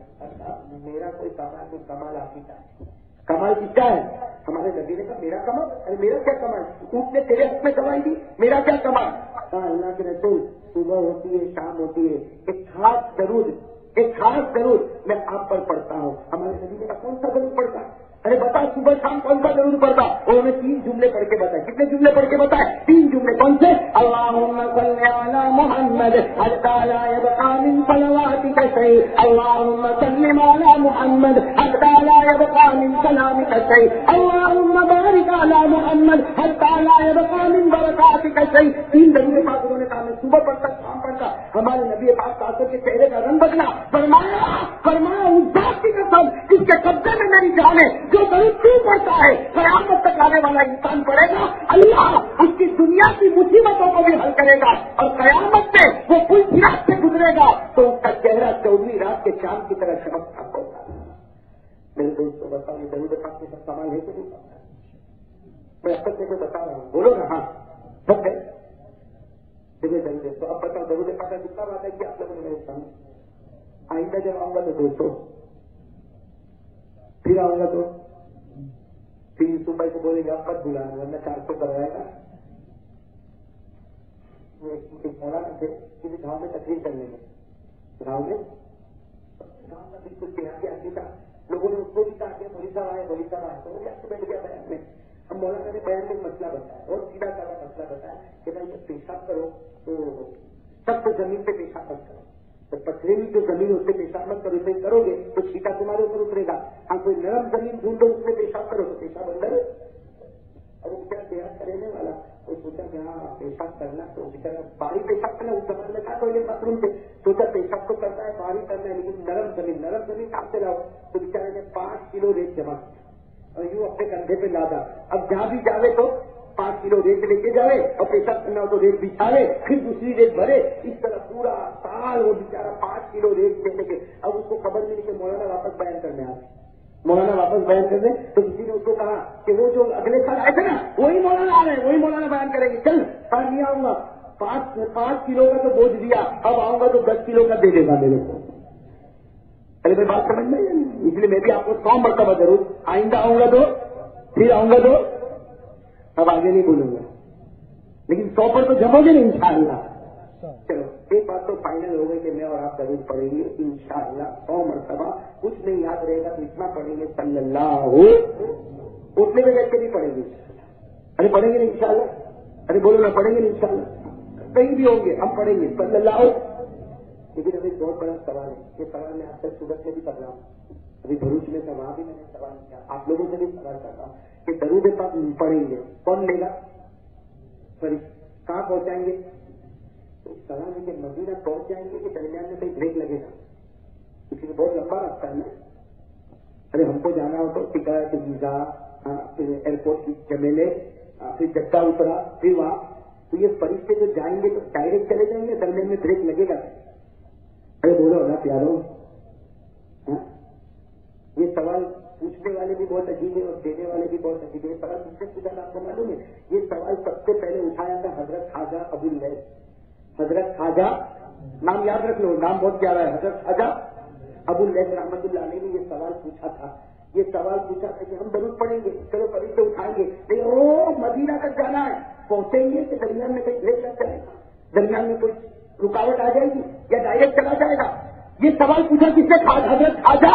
میرا کوئی کمال آپ ہی کا ہے. کمال کس کا ہے؟ ہمارے نبی نے کہا میرا کمال. ارے میرا کیا کمال؟ اونٹ نے تیرے حق میں گواہی دی، میرا کیا کمال؟ کہا اللہ کے رسول صبح ہوتی ہے شام ہوتی ہے ایک خاص درود میں آپ پر پڑھتا ہوں. ہمارے نبی نے کہا کون سا درود پڑھتا ہے؟ ارے بتا صبح شام کون سا درود پڑھتا؟ اور انہیں 3 جملے پڑھ کے بتائے. کتنے جملے پڑھ کے بتائے؟ 3 جملے. کون سے؟ اللہم صلی علی محمد حتی لا یبقى من صلواتک شیء، اللہم صلی علی محمد حتی لا یبقى من کلامک شیء، اللہم بارک علی محمد حتی لا یبقى من برکاتک شیء. 3 درود پاک انہوں نے کہا میں صبح پڑھتا شام پڑھتا. ہمارے نبی پاک صاحب کے چہرے کا رنگ بدلا. فرمایا اس ذات کی قسم جس کے قبضے میں میری جان ہے، جو درود کیوں پڑتا ہے قیامت تک آنے والا انسان پڑے گا، اللہ اس کی دنیا کی مصیبتوں کو بھی حل کرے گا اور قیامت میں وہ پل صراط سے گزرے گا تو اس کا چہرہ 14ویں رات کے چاند کی طرح چمکتا ہوگا. میرے دوستوں بتاؤ یہ درود پاک کے سب سامان ہے کہ نہیں؟ میں اب تک بتا رہا ہوں، بولو نا. ہاں سب ہے. تو اب بتاؤ درود پاک کا کتنا بات ہے کہ آپ لوگوں نے میرے سامنے. آئندہ جب آؤں گا تو 200، پھر آؤں گا تو پھر یوسف بھائی کو بولے گا مت بلانا ورنہ 400 کروائے گا. مولانا تھے کسی گاؤں میں تقریر کرنے میں، گاؤں کا بالکل دیہاتی آدمی تھا. لوگوں نے اس کو بھی کہا کہ مولی صاحب آئے تو وہ آپ سے بیٹھ گیا بیان میں. ہم مولانا نے بیان میں مسئلہ بتایا اور سیدھا سادہ مسئلہ بتایا کہ بھائی جب پیشاب کرو تو سب کو زمین پہ پیشاب مت کرو، تو پتھریلی جو زمین اس سے پیشاب مت کرو. اسے کرو گے تو چھیٹا تمہارے اوپر اترے گا. ہاں کوئی نرم زمین ڈھونڈو اس میں پیشاب کرو تو پیشاب اندر. اور وہ کیا دیہات کا رہنے والا وہ سوچا کہ ہاں پیشاب کرنا تو بےچارا باہری پیشاب کرنا اس زمانے میں کہا تو یہ باتھ روم سے سوچا پیشاب تو کرتا ہے باہری کرنا ہے لیکن نرم زمین کام سے لاؤ. تو بےچارے نے 5 کلو ریت جمع کیا اور یوں اپنے کندھے پہ لادا. اب جہاں بھی جاوے تو 5 کلو ریت لے کے جاوے اور پیشاب کرنا ہو تو ریت بچھاوے پھر دوسری ریت بھرے. اس طرح پورا سال وہ بےچارا 5 کلو ریت دینے کے. اب اس کو خبر ملی کہ مولانا واپس بیان کرنے آتے. مولانا واپس بیان کر دیں تو کسی نے اس کو کہا کہ وہ جو اگلے سال آئے تھے نا وہی مولانا آ رہے ہیں، وہی مولانا بیان کریں گے. چل کل نہیں آؤں گا. 5 کلو کا تو بوجھ دیا، اب آؤں گا تو 10 کلو کا دے دے گا میرے کو. پہلے میں بات سمجھ میں اس لیے میں بھی آپ کو 100 مرتبہ ضرور آئندہ آؤں گا تو پھر آؤں گا تو اب آگے نہیں بولوں گا لیکن 100 پر تو جمو گے نا انشاءاللہ. چلو ایک بات تو فائنل ہو گئی کہ میں اور آپ ضرور پڑھیں گے انشاءاللہ 100 مرتبہ. کچھ نہیں یاد رہے گا تو اتنا پڑھیں گے صلی اللہ اٹھنے میں بیٹھ کے نہیں پڑھیں گے. ارے پڑھیں گے نا انشاءاللہ. ارے بولو نا پڑھیں گے نا انشاءاللہ. کہیں بھی ہوں گے ہم پڑھیں گے صلی اللہ. لیکن ابھی بہت بڑا سوال ہے. یہ سوال میں آپ سے صورت میں بھی کر رہا ہوں. ابھی بھروچ میں تھا وہاں بھی میں نے سوال کیا. آپ لوگوں سے بھی سوال کرتا ہوں کہ درود پاک پڑھیں گے کون لے گا؟ کہاں پہنچائیں گے؟ سوال ہے کہ مدینہ پہنچ جائیں گے کہ درمیان میں کہیں بریک لگے گا؟ کسی کو بہت لمبا راستہ ہے نا. ارے ہم کو جانا ہو تو ٹکٹ ویزا پھر ایئرپورٹ کی جمیلے پھر جدہ اترا پھر وہاں تو یہ فرشتے جو جائیں گے تو ڈائریکٹ چلے جائیں گے درمیان میں بریک لگے گا؟ ارے بولو نا پیارو. یہ سوال پوچھنے والے بھی بہت عجیب ہے اور دینے والے بھی بہت عجیب ہے. یہ سوال کس سے پوچھا تھا آپ کو معلوم ہے؟ یہ سوال سب سے پہلے اٹھایا تھا حضرت خواجہ ابو اللیث. حضرت خواجہ نام یاد رکھ لو، نام بہت پیارا ہے. حضرت خواجہ ابو اللیث رحمۃ اللہ علیہ نے یہ سوال پوچھا تھا. یہ سوال پوچھا تھا کہ ہم درود پڑھیں گے چلو فرشتے اٹھائیں گے لیکن او مدینہ تک جانا ہے پہنچیں گے کہ درمیان میں کہیں بریک لگ جائے گا؟ درمیان میں کوئی رکاوٹ آ جائے گی یا ڈائریکٹ چلا جائے گا؟ یہ سوال پوچھا کس سے؟ حضرت خواجہ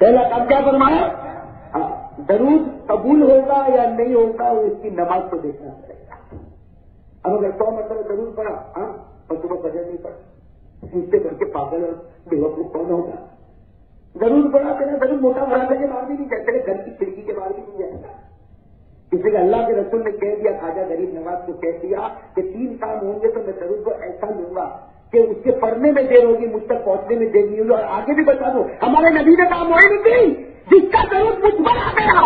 پہلا کام کیا فرمایا؟ درود قبول ہوگا یا نہیں ہوگا وہ اس کی نماز کو دیکھنا پڑے گا. اب اگر 100 مرتبہ درود پڑا اور صبح فجر نہیں پڑا، اس سے بڑھ کے پاگل اور بیوقوف کون ہوگا؟ درود پڑا تیرا درود موٹا بڑھا کے باہر بھی نہیں جائے، تیرے گھر کی کھڑکی کے باہر بھی نہیں جائے گا. اس لیے اللہ کے رسول نے کہہ دیا، خواجہ غریب نواز کو کہہ دیا کہ 3 کام ہوں گے تو میں درود کو ایسا لوں گا کہ اس کے پڑھنے میں دیر ہوگی، مجھ تک پہنچنے میں دیر نہیں ہوگی. اور آگے بھی بتا دو، ہمارے نبی نے کام ہوئے نہیں، جس کا درود مجھ پر آ گیا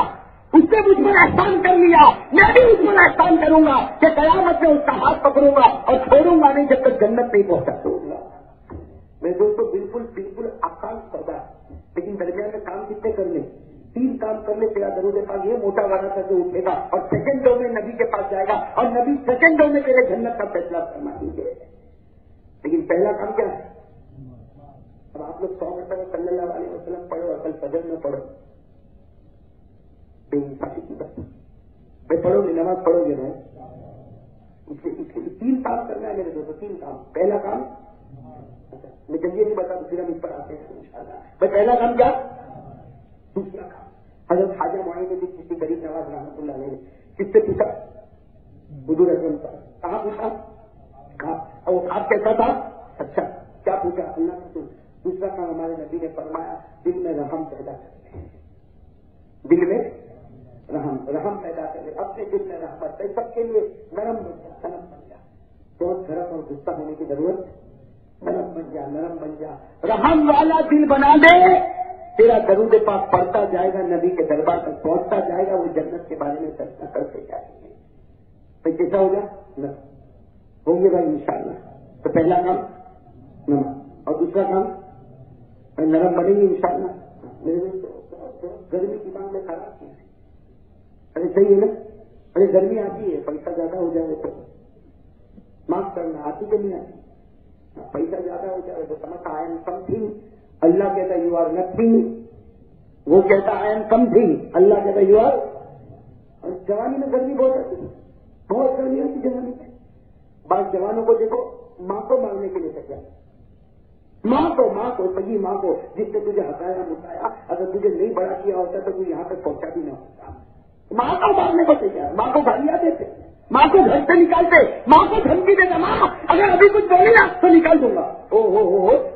اس نے مجھ پر احسان کر لیا، میں بھی اس پر احسان کروں گا کہ قیامت میں اس کا ہاتھ پکڑوں گا اور چھوڑوں گا نہیں جب تک جنت نہیں پہنچا دوں گا. میں دوستوں بالکل آسان سودا، لیکن درمیان میں کام کتنے کر لیں؟ 3 کام کر لیں. تیرا درود پاک یہ موٹا والا کر کے اٹھے گا اور سیکنڈوں میں نبی کے پاس جائے گا اور نبی سیکنڈوں میں تیرے جنت کا فیصلہ فرما دیجیے. لیکن پہلا کام کیا ہے؟ اب آپ لوگ 100 مرتبہ صلی اللہ علیہ وسلم پڑھو، اصل فجر میں پڑھو. بے انصافی کی بات بھائی، پڑھو گے نماز پڑھو گے نا. 3 کام کرنا ہے میرے دوستوں، 3 کام. پہلا کام میں جلدی نہیں بتا، پھر ہم اس پر آتے ہیں انشاءاللہ. بھائی پہلا کام کیا؟ دوسرا کام حضرت خواجہ معین نے کسی غریب نواز رحمۃ اللہ علیہ نے کس سے پوچھا؟ حضور اکرم صاحب. کہاں پوچھا؟ اور وہ خواب کیسا تھا؟ اچھا. کیا پوچھا؟ اللہ کا. دوسرا کام ہمارے نبی نے فرمایا دل میں رحم پیدا کرتے ہیں، دل میں رحم پیدا کرے. اپنے دل میں رحمت ہے، سب کے لیے نرم بن جا. بہت گرم اور غصہ ہونے کی ضرورت، نرم بن جا. رحم والا دل بنا دے، تیرا درود پاک پڑھتا جائے گا، نبی کے دربار تک پہنچتا جائے گا، وہ جنت کے بارے میں چرچا کرتے جائیں گے. تو کیسا ہوگا؟ ہوں گے بھائی انشاءاللہ. تو پہلا کام نماز اور دوسرا کام نرم بنے گی انشاءاللہ. میرے دوستوں گرمی کی مانگ میں خراب کی. ارے صحیح ہے نا؟ ارے گرمی آتی ہے، پیسہ زیادہ ہو جائے تو معاف کرنا. آتی کہ نہیں آتی؟ پیسہ زیادہ ہو جائے تو سمجھتا آئی ایم سم تھنگ، اللہ کہتا یو آر نتھنگ. وہ کہتا آئی ایم سم تھنگ، اللہ کہتا یو آر. اور جوانی میں گرمی بہت آتی ہے، بہت گرمی آتی جوانی میں. بعض جوانوں کو دیکھو ماں کو مارنے کے لیے تیار، ماں کو سگی ماں کو جس نے تجھے ہٹایا مٹایا، اگر تجھے نہیں بڑا کیا ہوتا تو یہاں تک پہنچا بھی نہ ہوتا. ماں کو مارنے کو تیار، ماں کو گالیاں دیتے، ماں کو گھر سے نکالتے، ماں کو دھمکی دیتا، ماں اگر ابھی کچھ بولے نا تو نکال دوں گا. او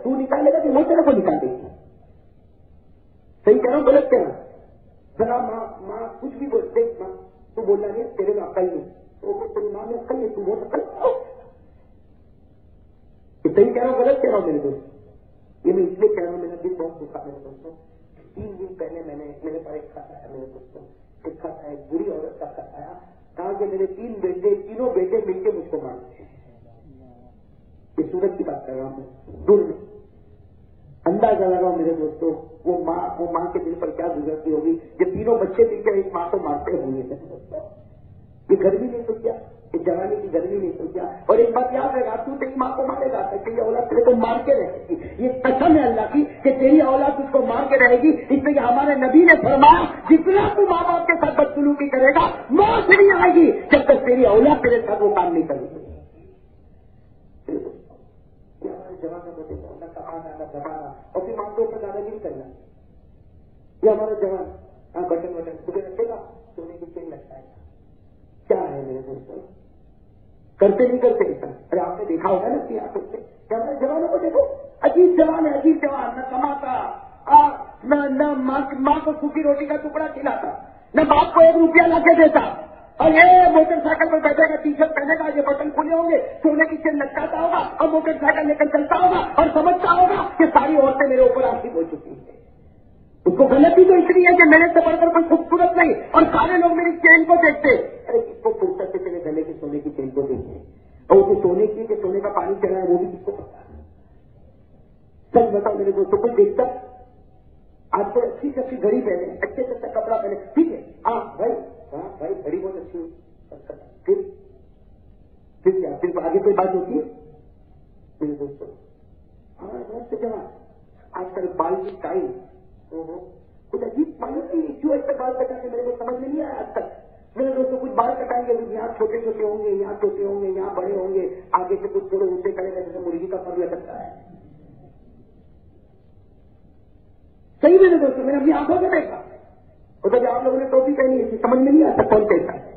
تو نکالے گا کہ وہ تیرے کو نکال دے گی. صحیح کہہ رہا ہوں غلط کہہ رہا ہوں؟ ذرا ماں کچھ بھی بول دیکھ، ماں تو بولنا نہیں تیرے میں عقل نہیں، تیری ماں میں عقل نہیں، تو بہت عقل. صحیح کہہ رہا ہوں غلط کہہ رہا ہوں میرے دوست؟ یہ میں اس لیے کہہ رہا ہوں، میرا دل بہت دکھا میرے دوستوں. 3 دن پہلے میں نے میرے پاس ایک خط آیا میرے دوستوں، ایک خط آیا، ایک بری عورت کا خط آیا. کہا کہ میرے 3 بیٹے، تینوں بیٹے مل کے مجھ کو مارتے ہیں. یہ سورت کی بات کر رہا ہوں، دور میں. اندازہ لگاؤ میرے دوستوں وہ ماں کے دل پر کیا گزرتی ہوگی جب تینوں بچے مل کر ایک ماں کو مارتے ہوں گے. یہ گرمی نہیں تو کیا، یہ جوانی کی گرمی نہیں تو کیا. اور ایک بات یاد رکھا، تو تیری ماں کو مارے گا کہ تیری اولاد تیرے کو مار کے رہے گی. یہ قسم ہے اللہ کی کہ تیری اولاد اس کو مار کے رہے گی. اس لیے ہمارے نبی نے فرمایا جتنا تو ماں باپ کے ساتھ بدسلوکی کرے گا موت نہیں آئے گی جب تک تیری اولاد تیرے ساتھ وہ کام نہیں کرے گی. جوانوں کو دیکھو نہ کمانا نہ زمانا، اور پھر ماں کو دادا گیری کرنا. یہ ہمارا جوان بٹن خود رکھے گا، سونے کی چین لگتا ہے. کیا ہے میرے دوستوں؟ کرتے نہیں کرتے ایسا؟ ارے آپ نے دیکھا ہوگا نا کہ آپ سے ہمارے جوانوں کو دیکھو، عجیب جوان ہے، عجیب جوان. نہ کماتا، نہ ماں کو سوکھی روٹی کا ٹکڑا کھلاتا، نہ باپ کو 1 روپیہ لا کے دیتا. اور یہ موٹر سائیکل پر بیٹھے گا، ٹی شرٹ پہنے گا، یہ بٹن کھلے ہوں گے، سونے کی چین لٹکاتا ہوگا اور موٹر سائیکل لے کر چلتا ہوگا اور سمجھتا ہوگا کہ ساری عورتیں میرے اوپر عاشق ہو چکی ہیں. اس کو غلطی تو اس لیے ہے کہ میرے سے بڑھ کر کوئی خوبصورت نہیں، اور سارے لوگ میری چین کو دیکھتے. ارے کس کو فرصت سے تیرے گلے کی سونے کی چین کو دیکھتے، اور اسے سونے کی کہ سونے کا پانی چڑھا ہے وہ بھی کس کو پتا ہے؟ سچ بتاؤ میرے دوستوں، کوئی دیکھتا آپ کو اچھی سے اچھی گھڑی پہنے، اچھے سے اچھا کپڑا پہنے، ٹھیک ہے ہاں بھائی گھڑی بہت اچھی ہے، پھر کیا، پھر آگے کوئی بات ہوتی ہے؟ میرے دوستوں ہمارے بہت سے جوان آج کل بال کی اسٹائل کچھ عجیب معلوم نہیں کیوں ایسے بال کٹاتے، میرے کو سمجھ میں نہیں آیا آج تک. میرے دوستوں کچھ بال کٹائیں گے، یہاں چھوٹے چھوٹے ہوں گے، یہاں چھوٹے ہوں گے، یہاں بڑے ہوں گے، آگے سے کچھ تھوڑے اونچے کرے گا جیسے مرغی کا پر لٹکتا ہے. صحیح میرے دوستوں، میں نے اپنی آنکھوں سے دیکھا. اور جب آپ لوگوں نے ٹوپی پہنی ہے سمجھ میں نہیں آتا کون کیسا ہے.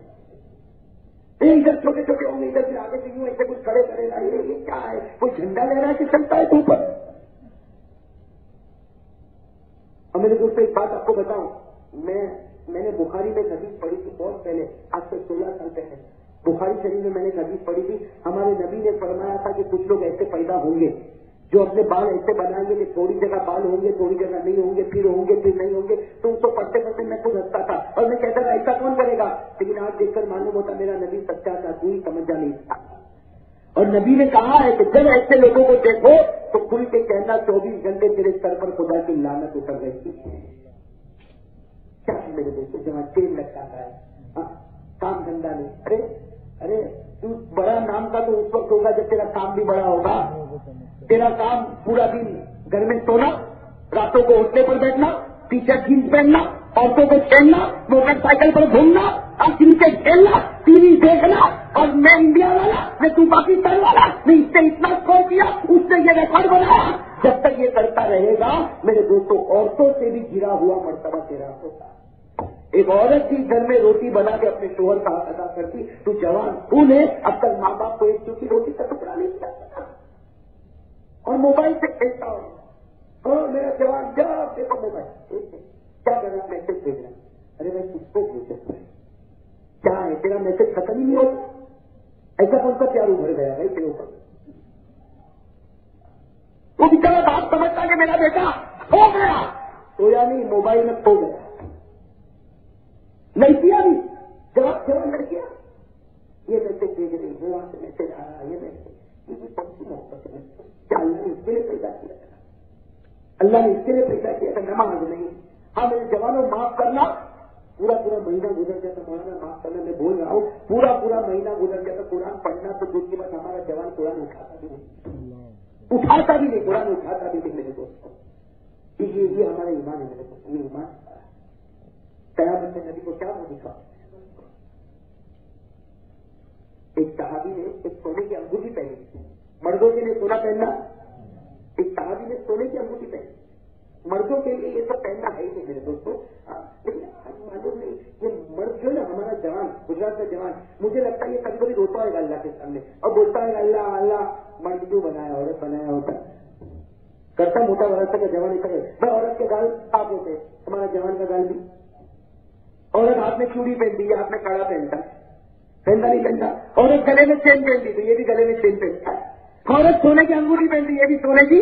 ادھر چھوٹے چھوٹے ہوں گے، ادھر پھر آگے سے یوں ایسے کچھ کھڑے کرے گا. یہ کیا ہے؟ کوئی جھنڈا لے رہا ہے کہ چلتا ہے تو اوپر. اور میرے دوستوں ایک بات آپ کو بتاؤں، میں نے بخاری میں حدیث پڑھی تھی بہت پہلے، آج سے 16 سال پہلے. بخاری شریف میں نے حدیث پڑھی تھی. ہمارے نبی نے فرمایا تھا کہ کچھ لوگ ایسے پیدا ہوں گے جو اپنے بال ایسے بنائیں گے کہ تھوڑی جگہ بال ہوں گے، تھوڑی جگہ نہیں ہوں گے، پھر ہوں گے، پھر نہیں ہوں گے. تو اس کو پڑھتے پڑھتے میں خود ہنستا تھا اور میں کہتا تھا ایسا کون کرے گا. لیکن آج دیکھ کر معلوم ہوتا میرا نبی سچا تھا، کوئی سمجھا نہیں تھا. اور نبی نے کہا ہے کہ جب ایسے لوگوں کو دیکھو تو کھل کے کہنا 24 گھنٹے تیرے سر پر خدا کی لعنت اتر رہی ہے. کیا میرے دوستوں، جہاں تیل لگتا ہے کام دھندا نہیں. ارے تو بڑا نام کا تو اس وقت ہوگا جب تیرا کام بھی بڑا ہوگا. تیرا کام پورا دن گھر میں سونا، راتوں کو ہوٹلے پر بیٹھنا، ٹی شرٹ جینس پہننا، عورتوں کو چھیڑنا، موٹر سائیکل پر گھومنا، اور کرکٹ کھیلنا، ٹی وی دیکھنا. اور میں انڈیا والا، میں تو پاکستان والا، میں اس سے اتنا اسکور کیا، اس سے یہ ریکارڈ بنایا. جب تک یہ کرتا رہے گا میرے دوستوں عورتوں سے بھی گرا ہوا مرتبہ تیرا ہوتا. ایک عورت بھی گھر میں روٹی بنا کے اپنے شوہر کا حق ادا کرتی. تو جوان پھول ہے، اب تک ماں باپ کو ایک چوکی روٹی کا ٹکڑا نہیں کیا اور موبائل سے کھیلتا ہوں. اور میرا جوان جب دیکھو موبائل کیا کرنا، میسج بھیجنا. ارے بھائی کس کو پوچھے کیا ہے تیرا میسج ختم ہی نہیں ہوتا. ایسا کون سا پیار ابھر گیا بھائی تیرے اوپر. وہ بیچارہ باپ سمجھتا کہ میرا بیٹا ہو گیا، سویا نہیں موبائل میں کھو گیا. لڑکیاں بھی جوان لڑکیاں یہ میسج بھیج رہی، وہ وہاں سے میسج آ رہا، یہ میسج، یہ کون سی محبت ہے کیا اللہ نے اس کے لیے پیدا کیا تھا. اللہ نے اس کے لیے پیدا کیا تھا، نماز نہیں. ہاں میرے جوانوں معاف کرنا. پورا مہینہ گزر جاتا، مولانا معاف کرنا میں بول رہا ہوں، پورا مہینہ گزر جاتا قرآن پڑھنا تو دور کی بات ہمارا جوان قرآن اٹھاتا بھی نہیں، قرآن اٹھاتا بھی نہیں. میرے دوستوں یہ ہمارا ایمان ہے. میرے دوستوں یہ ایمان قیامت میں نبی کو کیا دکھا. ایک صحابی نے ایک سونے کی انگوٹھی پہنی، مردوں کے لیے سونا پہننا. ایک صحابی نے سونے کی انگوٹھی پہنی، مردوں کے لیے یہ سب پہننا ہے ہی نہیں میرے دوستوں. لیکن معلوم نہیں یہ مرد جو ہے نا ہمارا جوان، گجرات کا جوان، مجھے لگتا ہے یہ کبھی کبھی روتا ہے اللہ کے سامنے اور بولتا ہے اللہ اللہ مرد کیوں بنایا، عورت بنایا ہوتا. کرتا موٹا برسا کا جوان ایسا ہے بھائی عورت کے گال صاف ہوتے ہیں، ہمارا جوان کا گال بھی. عورت ہاتھ میں چوڑی پہنتی ہے، ہاتھ میں کڑا پہنتا نہیں پہنتا. عورت گلے میں چین پہنتی تو یہ بھی گلے میں چین پہنتا ہے. عورت سونے کی انگوٹھی پہنتی یہ بھی سونے کی.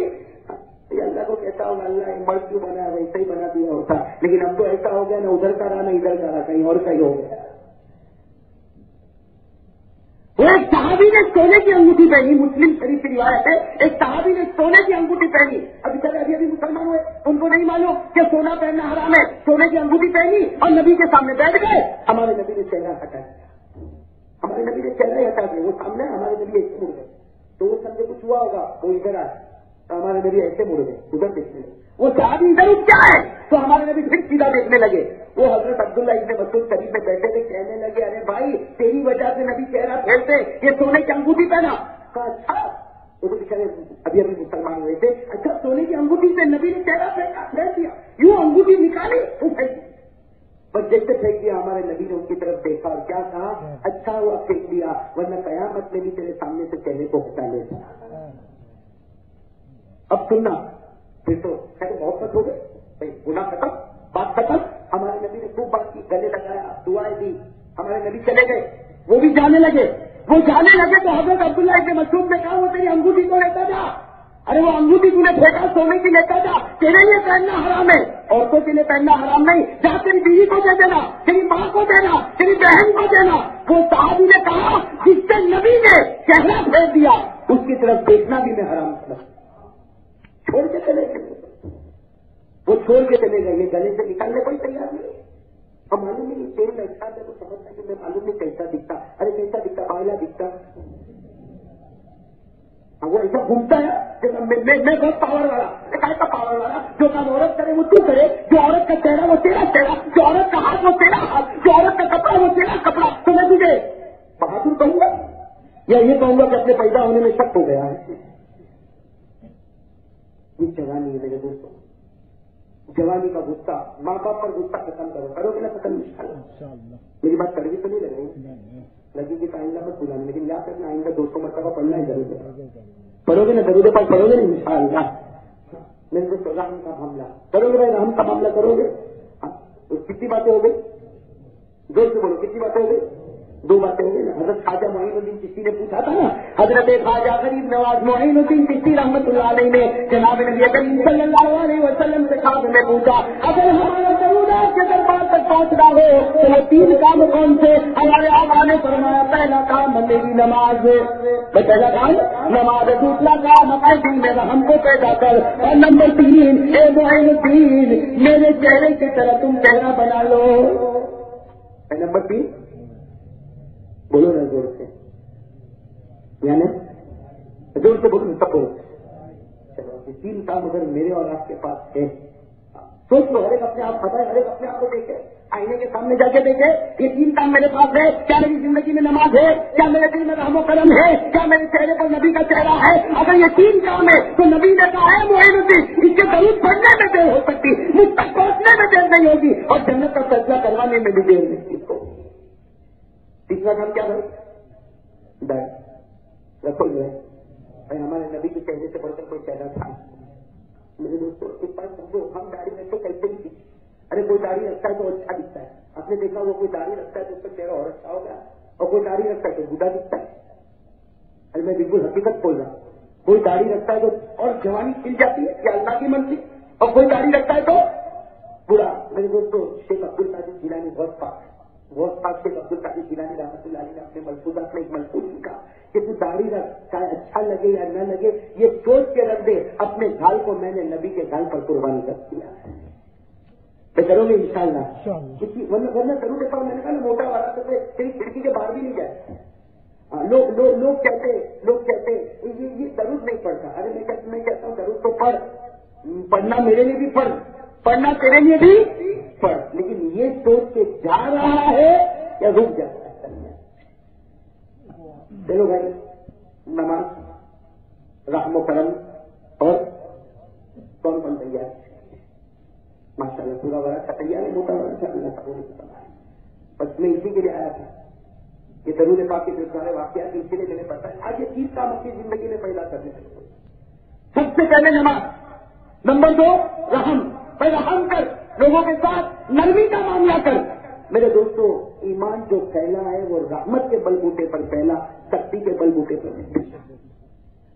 اللہ کو کہتا ہوں اللہ مرد کیوں بنا ویسا ہی بنا دیا ہوتا. لیکن اب تو ایسا ہو گیا نہ ادھر کا رہا نہ ادھر کا رہا، کہیں اور کا ہی ہو گیا. وہ ایک صحابی نے سونے کی انگوٹھی پہنی، مسلم شریف کی روایت ہے، ایک صحابی نے سونے کی انگوٹھی پہنی. ابھی چلے ابھی مسلمان ہوئے، ان کو نہیں معلوم کہ سونا پہننا حرام ہے. سونے کی انگوٹھی پہنی اور نبی کے سامنے بیٹھ گئے. ہمارے نبی نے چہرہ ہٹا دیا، ہمارے نبی نے چہرہ ہٹا دیا. وہ سامنے ہمارے نبی ایسے مڑ گئے تو وہ سمجھے کچھ ہوا ہوگا، وہ ادھر آئے تو ہمارے نبی ایسے مڑ گئے ادھر دیکھنے لگے. وہ صحابی ادھر اٹھ کیا ہے تو ہمارے نبی پھر سیدھا دیکھنے لگے. وہ حضرت عبداللہ ابن مسعود شریف میں بیٹھے تھے، کہنے لگے ارے بھائی تیری وجہ سے نبی چہرہ پھیرتے، یہ سونے کی انگوٹھی پہنا. کہا اچھا، وہ تو بیچارے ابھی مسلمان ہوئے تھے. اچھا سونے کی انگوٹھی سے نبی نے چہرہ پھیر دیا، یوں انگوٹھی نکالی وہ پھینک دی. بس جیسے پھینک دیا ہمارے نبی نے ان کی طرف دیکھا اور کیا کہا، اچھا ہوا پھینک دیا ورنہ قیامت میں بھی تیرے سامنے سے چہرے کو ہٹا لیتا. اب سننا پھر تو محبت ہو گئی، گناہ ختم، بات ختم. ہمارے نبی نے خوب بات کی، گلے لگایا، دعائیں دی. ہمارے نبی چلے گئے، وہ بھی جانے لگے. وہ جانے لگے تو حضرت عبداللہ ابن مسعود نے کہا وہ تیری انگوٹھی کو لیتا جا. ارے وہ انگوٹھی تو نے پھینکا سونے کی لیتا جا، تیرے لیے پہننا حرام ہے، عورتوں کے لیے پہننا حرام نہیں. جا تیری بیوی کو دے دینا، تیری ماں کو دینا، تیری بہن کو دینا. وہ صحابی نے کہا جس سے نبی نے چہرہ پھیر دیا اس کی طرف دیکھنا بھی میں حرام کروں. چھوڑ کے چلے گئے، وہ چھوڑ کے چلے گئے. یہ گلے سے نکالنے کوئی تیار نہیں. اب معلوم نہیں تیل میں اچھا تو سمجھتا کہ میں معلوم نہیں کیسا دکھتا. ارے کیسا دکھتا، باہلا دکھتا. وہ ایسا گھومتا ہے میں بہت پاور والا، کیسا پاور والا، جو کام عورت کرے وہ تو کرے، جو عورت کا چہرہ وہ تیرا چہرہ، جو عورت کا ہاتھ وہ تیرا ہاتھ، جو عورت کا کپڑا وہ تیرا کپڑا. تو میں تجھے بہادر کہوں گا یا یہ کہوں گا کہ اپنے پیدا ہونے میں شک ہو گیا ہے. یہ جوانی ہے میرے دوستوں، جوانی کا غصہ، ماں باپ پر غصہ ختم کرو، کرو گے نا ختم انشاءاللہ؟ میری بات کڑوی تو نہیں لگ رہی؟ لگے گی تو آئندہ مت بلانا، لیکن یاد رکھنا آئندہ 200 مرتبہ پڑھنا ہی ضرور ہے. پڑھو گے نا درود پاک پڑھو گے نا انشاءاللہ. میرے دوستوں رحم کا معاملہ کرو گے بھائی، رحم کا معاملہ کرو گے. کتنی باتیں ہو گئی؟ زور سے بولو، کتنی باتیں ہو گئی؟ 2 باتیں ہو گئی نا. حضرت خواجہ معین الدین چشتی نے پوچھا تھا نا، حضرت خواجہ غریب نواز معین الدین چشتی رحمۃ اللہ علیہ نے جناب نبی کریم صلی اللہ علیہ وسلم سے خواب میں پوچھا، اگر ہمارا درود آپ کے دربار تک پہنچنا ہو تو وہ 3 کام کون سے؟ ہمارے آقا نے فرمایا پہلا کام میری نماز، پہلا کام نماز، دوسرا کام اپنے دل میں رحم کو پیدا کر، اور نمبر 3 اے معین الدین میرے چہرے کی طرح تم چہرہ بنا لو. نمبر 3 بولو نا زور سے، یعنی زور سے بولو سب بولو. چلو یہ 3 کام اگر میرے اور آپ کے پاس ہے، سوچ لو، ہر ایک اپنے آپ بتائے، ہر ایک اپنے آپ کو دیکھے، آئینے کے سامنے جا کے دیکھے یہ 3 کام میرے پاس ہے. کیا میری زندگی میں نماز ہے؟ کیا میرے دل میں رحم و کرم ہے؟ کیا میرے چہرے پر نبی کا چہرہ ہے؟ اگر یہ 3 کام ہے تو نبی نے کہا ہے معین الدین اس کے درود پڑھنے میں دیر ہو سکتی، مجھ تک پہنچنے میں دیر نہیں ہوگی، اور جنت کا فیصلہ کروانے میں بھی دیر نہیں ہوگی. تیسرا کام کیا ہے؟ ڈر رکھو جو ہے بھائی، ہمارے نبی کے چہرے سے بڑھ کر کوئی چہرہ تھا. میرے دوستوں ایک بات سمجھو، ہم داڑھی رکھتے کیسے بھی تھی. ارے کوئی داڑھی رکھتا ہے تو اچھا دکھتا ہے. آپ نے دیکھا وہ کوئی داڑھی رکھتا ہے تو اس کا چہرہ اور اچھا ہوگا، اور کوئی داڑھی رکھتا ہے تو بوڑھا دکھتا ہے. ارے میں بالکل حقیقت بول رہا ہوں. کوئی داڑھی رکھتا ہے تو اور جوانی کھل جاتی ہے، یہ اللہ کی مرضی، اور کوئی داڑھی رکھتا ہے تو بوڑھا. میرے دوستوں شیخ عبد القادر جیلانی بہت پاک شیخ عبد القادر جیلانی رحمۃ اللہ علیہ نے اپنے ملفوظات میں ایک ملفوظ لکھا کہ تو داڑھی رکھ، چاہے اچھا لگے یا نہ لگے، یہ سوچ کے رکھ دے اپنے گھال کو میں نے نبی کے گھال پر قربانی کر دیا. کرو گے انشاءاللہ؟ ورنہ ضرور دیکھا میں نے کہا نا موٹا والا تو تیری کھڑکی کے باہر بھی نہیں جائے. لوگ کہتے یہ درود نہیں پڑھتا. ارے میں کہتا ہوں درود تو پڑھنا میرے لیے بھی پڑھنا تیرے لیے بھی پڑھ، لیکن یہ سوچ کے جا رہا ہے یا رک جا رہا ہے. چلو بھائی، نماز، رحم و کرم، اور کون تیار ہے؟ ماشاء اللہ پورا بڑا اچھا تیار ہے، موٹا بڑا اچھا اللہ کا. بس میں اسی کے لیے آیا تھا، یہ درود پاک کے جو سارے واقعات اسی لیے میں نے پڑھا ہے. آج یہ 3 کام اپنی زندگی میں پیدا کرنے چاہیے. سب سے پہلے نماز، نمبر 2 رحم، رحم کر، لوگوں کے ساتھ نرمی کا معاملہ کر. میرے دوستوں ایمان جو پھیلا ہے وہ رحمت کے بل بوٹے پر پھیلا، سختی کے بل بوٹے پر نہیں.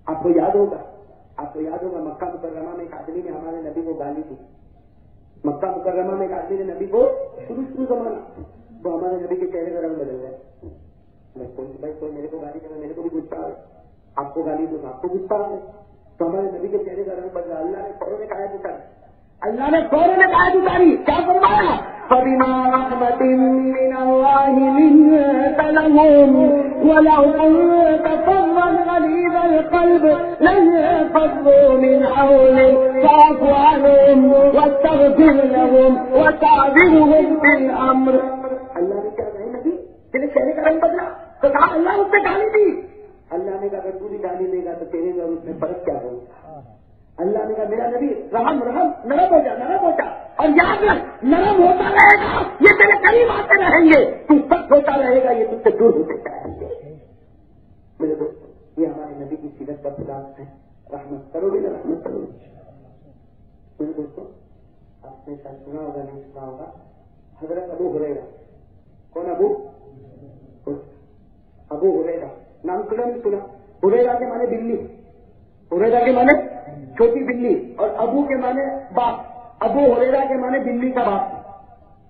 آپ کو یاد ہوگا مکہ مکرمہ میں ایک آدمی نے ہمارے نبی کو گالی دی. مکہ مکرمہ میں ایک آدمی نے نبی کو شروع زمانہ تو ہمارے نبی کے چہرے کا رنگ بدل گیا. بھائی کوئی میرے کو گالی دے، میرے کو بھی غصہ آئے، آپ کو گالی دوں آپ کو غصہ آئے، تو ہمارے نبی کے چہرے کا رنگ بدلا. اللہ نے فوراً اتاری، کیا فرمایا؟ فَبِمَا رَحْمَةٍ مِّنَ اللَّهِ لِنتَ لَهُمْ وَلَوْ كُنتَ فَظًّا غَلِيظَ الْقَلْبِ لَانفَضُّوا مِنْ حَوْلِكَ فَاعْفُ عَنْهُمْ وَاسْتَغْفِرْ لَهُمْ وَشَاوِرْهُمْ فِي الْأَمْرِ. اللہ نے کیا کہا نبی؟ تیرے چہرے کا رنگ بدلا تو کہا اللہ اس سے گالی دی. اللہ نے کہا اگر تو بھی گالی دے گا تو تیرے اور اس میں فرق کیا ہوگا؟ اللہ نے کہا میرا نبی رحم نرم ہو جا، اور یاد رکھ نرم ہوتا رہے گا یہ تیرے قریب آتے رہیں گے، تو سخت ہوتا رہے گا یہ تم سے دور ہوتے جائیں گے. میرے دوست یہ ہمارے نبی کی سیرت کا خلاف ہے. رحمت کرو گے نا، رحمت کرو گے. میرے دوستوں آپ نے شاید سنا ہوگا نہیں سنا ہوگا، حضرت ابو ہریرہ. کون؟ ابو ہریرہ نام سنا نہیں سنا؟ ہریرہ کے معنی بلی، ہریرہ کے معنی چھوٹی بلی، اور ابو کے معنی باپ. ابو ہریرہ کے معنی بلی کا باپ.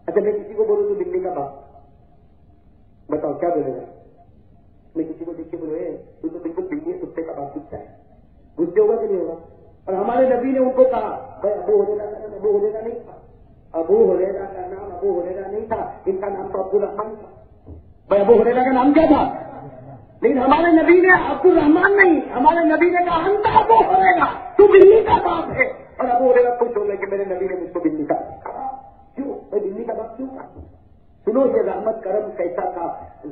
اچھا میں کسی کو بولوں تو بلی کا باپ، بتاؤ کیا بولے گا؟ میں کسی کو دیکھ کے بولے تو بالکل بلی کتے کا باپ دکھتا ہے، غصے ہوگا کہ نہیں ہوگا؟ اور ہمارے نبی نے ان کو کہا بھائی ابو ہریرہ کا نام ابو ہریرہ نہیں تھا، ابو ہریرہ کا نام ابو ہریرہ نہیں تھا، ان کا نام تو عبد الرحمان تھا. بھائی ابو ہریرہ کا نام کیا تھا؟ لیکن ہمارے نبی نے عبد الرحمان نہیں، ہمارے نبی نے کہا انت ابو ہریرہ، تو بلی کا باپ ہے. اور ابو ہریرہ خوش ہو گئے کہ میرے نبی نے مجھ کو بلی کا باپ کہا. کیوں میں بلی کا باپ کیوں کہا؟ سنو یہ رحمت کرم کیسا تھا.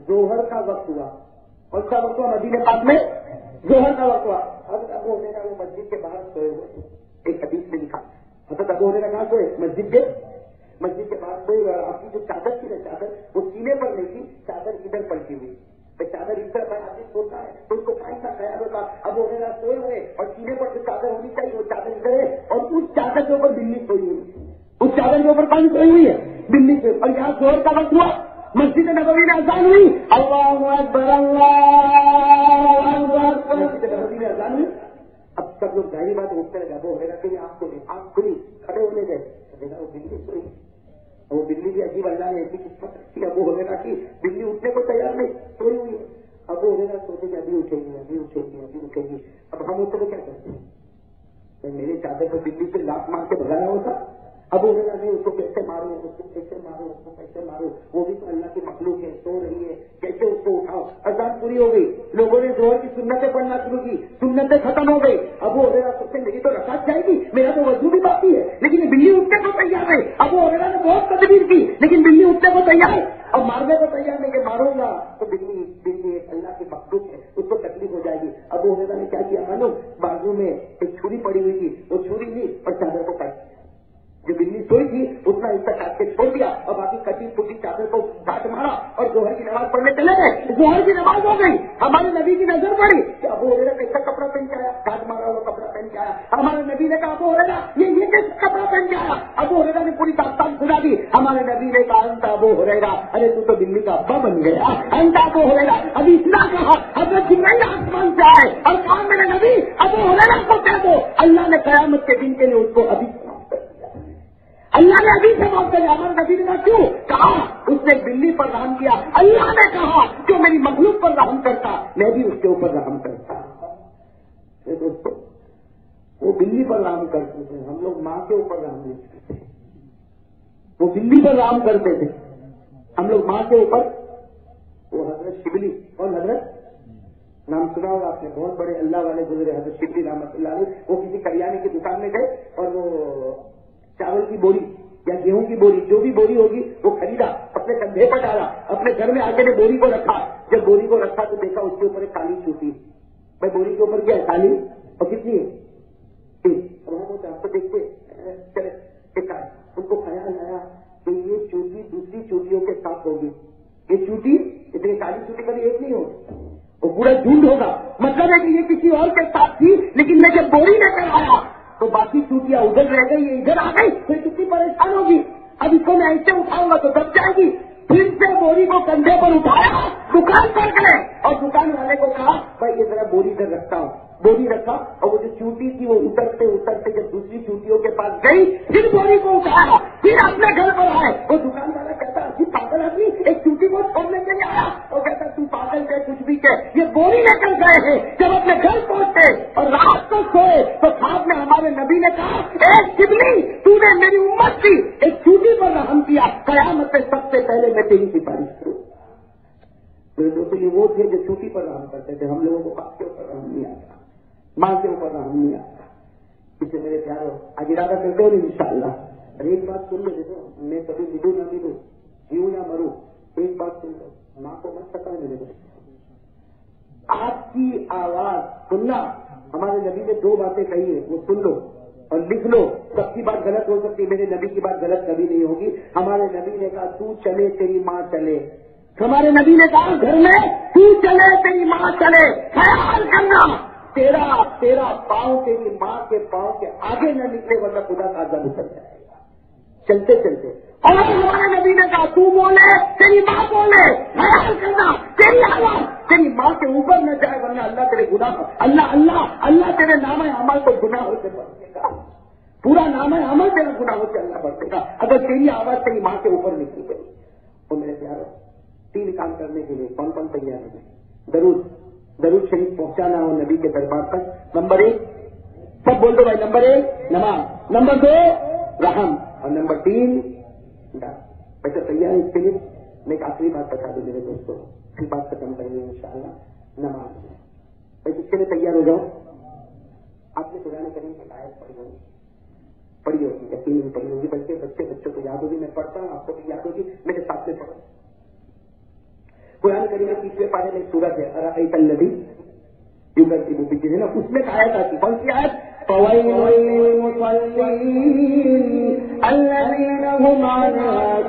ظہر کا وقت ہوا، کون سا وقت ہوا؟ مدینہ پاک میں ظہر کا وقت ہوا. حضرت ابو ہریرہ وہ مسجد کے باہر سوئے ہوئے. ایک حدیث میں لکھا حضرت ابو ہریرہ کہاں سوئے؟ مسجد کے پاس کوئی آپ کی جو چادر تھی نا، چادر وہ سینے پر نہیں تھی، چادر ادھر پلٹی ہوئی. چادر ادھر پر آدمی سوتا ہے تو اس کو کہیں کا خیال ہوتا. ابو ہریرہ سوئے ہوئے اور سینے پر جو چادر ہونی چاہیے وہ چادر ادھر ہے، اور اس چادر کے اوپر بلی سوئی ہوئی، اس چادر کے اوپر کون سوئی ہوئی ہے؟ بلی سے. اور یہاں زہر کا وقت ہوا، مسجد نبوی میں اذان ہوئی، اللہ اکبر اللہ اکبر، مسجد نبوی میں اذان ہوئی. اب سب لوگ ظاہری بات اٹھتے رہے. ابو ہریرہ کے لیے آنکھ کھلی، کھڑے ہونے گئے، وہ بلی سوئی. وہ بلی بھی عجیب اللہ نے ایسی قسمت رکھی ابو ہریرہ کی، بلی اٹھنے کو تیار نہیں، سوئی ہوئی ہے. ابو ہریرہ سوچے کہ ابھی اٹھے گی، ابھی اٹھے گی، ابھی اٹھے گی. اب ہم اس کو کیا کرتے ہیں؟ میرے چادر کو بلی سے لاکھ مار کے بھگایا ہوتا. ابو ہریرہ نے اس کو کیسے مارو، اس کو کیسے مارو، اس کو کیسے مارو، وہ بھی تو اللہ کی مخلوق ہے، سو رہی ہے، کیسے اس کو اٹھاؤ. اذان پوری ہو گئی، لوگوں نے ظہر کی سنتیں پڑھنا شروع کی، سنتیں ختم ہو گئی. ابو ہریرہ سوچتے میری تو رکعت جائے گی، میرا تو وضو بھی باقی ہے، لیکن یہ بلی اٹھنے کو تیار ہے. ابو ہریرہ نے بہت تدبیر کی لیکن بلی اٹھنے کو تیار اور مارنے کو تیار نہیں، کہ ماروں گا تو بلی اللہ کی مخلوق ہے، اس کو تکلیف ہو جائے گی. ابو ہریرہ نے کیا کیا معلوم؟ بازو میں ایک چھری پڑی ہوئی تھی، وہ چھری لی اور چادر کو کاٹ. جو بلی سوئی تھی اتنا حصہ کاٹ کے چھوڑ دیا اور باقی کٹی پھوٹی چادر کو گاٹ مارا اور ظہر کی نماز پڑھنے چلے گئے. ظہر کی نماز ہو گئی، ہمارے نبی کی نظر پڑی کہ ابو ہریرہ کیسا کپڑا پہن کے آیا، گاٹ مارا ہوا کپڑا پہن کے آیا. ہمارے نبی نے کہا ابو ہریرہ یہ کیسا کپڑا پہن کے آیا؟ ابو ہریرہ نے پوری داستان سنا دی. ہمارے نبی نے کہا انت ابو ہریرہ، ارے تو بلی کا ابا بن گیا. انت ابو ہریرہ. ابھی اتنا کہا، حضرت جبرائیل آسمان سے آئے اور کہا میرے نبی ابو ہریرہ کو کہہ دو اللہ نے قیامت کے دن کے لیے اس کو ابھی اللہ نے ابھی سے بات کری. ہمارے نبی نے کیوں کہا؟ اس نے بلی پر رحم کیا. اللہ نے کہا جو میری مخلوق پر رحم کرتا میں بھی اس کے اوپر رحم کرتا. دوستو وہ بلی پر رحم کرتے تھے، ہم لوگ ماں کے اوپر رحم نہیں کرتے. وہ بلی پر رحم کرتے تھے، ہم لوگ ماں کے اوپر. وہ حضرت شبلی اور حضرت نام سنا ہوگا آپ نے، بہت بڑے اللہ والے گزرے حضرت شبلی رحمۃ اللہ علیہ. وہ کسی کریانے کی دکان میں گئے اور وہ چاول کی بوری یا گیہوں کی بوری جو بھی بوری ہوگی وہ خریدا، اپنے کندھے پر ڈالا، اپنے گھر میں آ کے بوری کو رکھا. جب بوری کو رکھا تو دیکھا اس کے اوپر ایک کالی چوٹی. بھائی بوری کے اوپر کیا ہے؟ کالی. اور کتنی ہے؟ تو دیکھتے چلے ان کو خیال آیا کہ یہ چوٹی دوسری چوٹیوں کے ساتھ ہوگی. یہ چوٹی اتنی کالی چوٹی کبھی ایک نہیں ہوگی، وہ پورا جھوٹ ہوگا. مطلب ہے کہ یہ کسی اور کے ساتھ تھی، لیکن میں جب بوری لے کر آیا تو باقی چوٹیاں ادھر رہ گئی، یہ ادھر آ گئی، پھر کتنی پریشان ہوگی. اب اس کو میں ایسے اٹھاؤں گا تو دب جائے گی. پھر سے بوری کو کندھے پر اٹھایا، دکان پر گئے اور دکان والے کو کہا بھائی یہ ذرا بوری ادھر رکھتا ہوں. بوری رکھا اور وہ جو چوٹی تھی وہ اترتے اترتے جب دوسری چوٹیوں کے پاس گئی پھر بوری کو اٹھایا، پھر اپنے گھر پر آئے. وہ دکان والا کہتا پاگل آدمی ایک چوٹی کو چھوڑنے کے لیے آیا. وہ کہتا تو پاگل کہ کچھ بھی کہ یہ بوری لے کر گئے ہیں. جب اپنے گھر پہنچے اور رات کو سوئے تو خواب میں ہمارے نبی نے کہا ایک شبلی تو نے میری امت کی ایک چوٹی پر رحم کیا، قیامت سے سب سے پہلے میں تیری سفارش کروں. وہ تھے جو چوٹی پر رحم کرتے تھے. ہم لوگوں کو باپ کے اوپر رحم نہیں آتا، ماں کے اوپر رحم نہیں آتا. اس سے میرے پیارو آج ارادہ کرتے ہو ان شاء اللہ. ایک بات سن لو، دیکھو میں کبھی ملوں نہ ملوں، جیوں یا مروں، ایک بات سن لو، ماں کو مت سکا میرے بچے. آپ کی آواز سننا، ہمارے نبی نے 2 باتیں کہی ہیں وہ سن لو اور لکھ لو. سب کی بات غلط ہو سکتی، میرے نبی کی بات غلط کبھی نہیں ہوگی. ہمارے نبی نے کہا تو چلے تیری ماں چلے. ہمارے نبی نے کہا گھر میں تو چلے تیری ماں چلے. خیال کرنا تیرا پاؤں تیری ماں کے پاؤں کے آگے نہ نکلے ورنہ خدا کا عذاب اتر جائے گا چلتے چلتے. اور ہمارے نبی نے کہا تو بولے تیری ماں بولے. خیال کرنا تیری آواز تیری ماں کے اوپر نہ جائے ورنہ اللہ تیرے گناہ اللہ تیرے نام عمل کو گناہوں سے بڑھ دے گا. پورا نام عمل تیرے گناہوں سے اللہ بڑھ دے گا اگر تیری آواز تیری ماں کے اوپر نکلی گئی. تو میرے پیارو 3 کام کرنے کے لیے کون کون تیار ہے؟ درود شریف پہنچانا ہو نبی کے دربار تک. نمبر 1 سب بول دو بھائی. نمبر 1 نماز، نمبر 2 رحم اور نمبر 3 ویسے تیار ہے اس کے لیے. میں ایک آخری بات بتا دوں میرے دوستوں، پھر بات ختم کریں گے انشاءاللہ. نماز بھائی اس کے لیے تیار ہو جاؤ. آپ نے قرآن کریم کی آیت پڑھی ہوگی یقین پڑھی ہوگی، بلکہ بچوں کو یاد ہوگی. میں پڑھتا ہوں آپ کو بھی یاد ہوگی، میرے ساتھ میں پڑھو. قرآن کریم میں 30ویں پارے میں سورت ہے ارأیت الذی یکذب بالدین، اس میں آیت آتی. کون سی آیت؟ فويل للمصلين الذين هم عن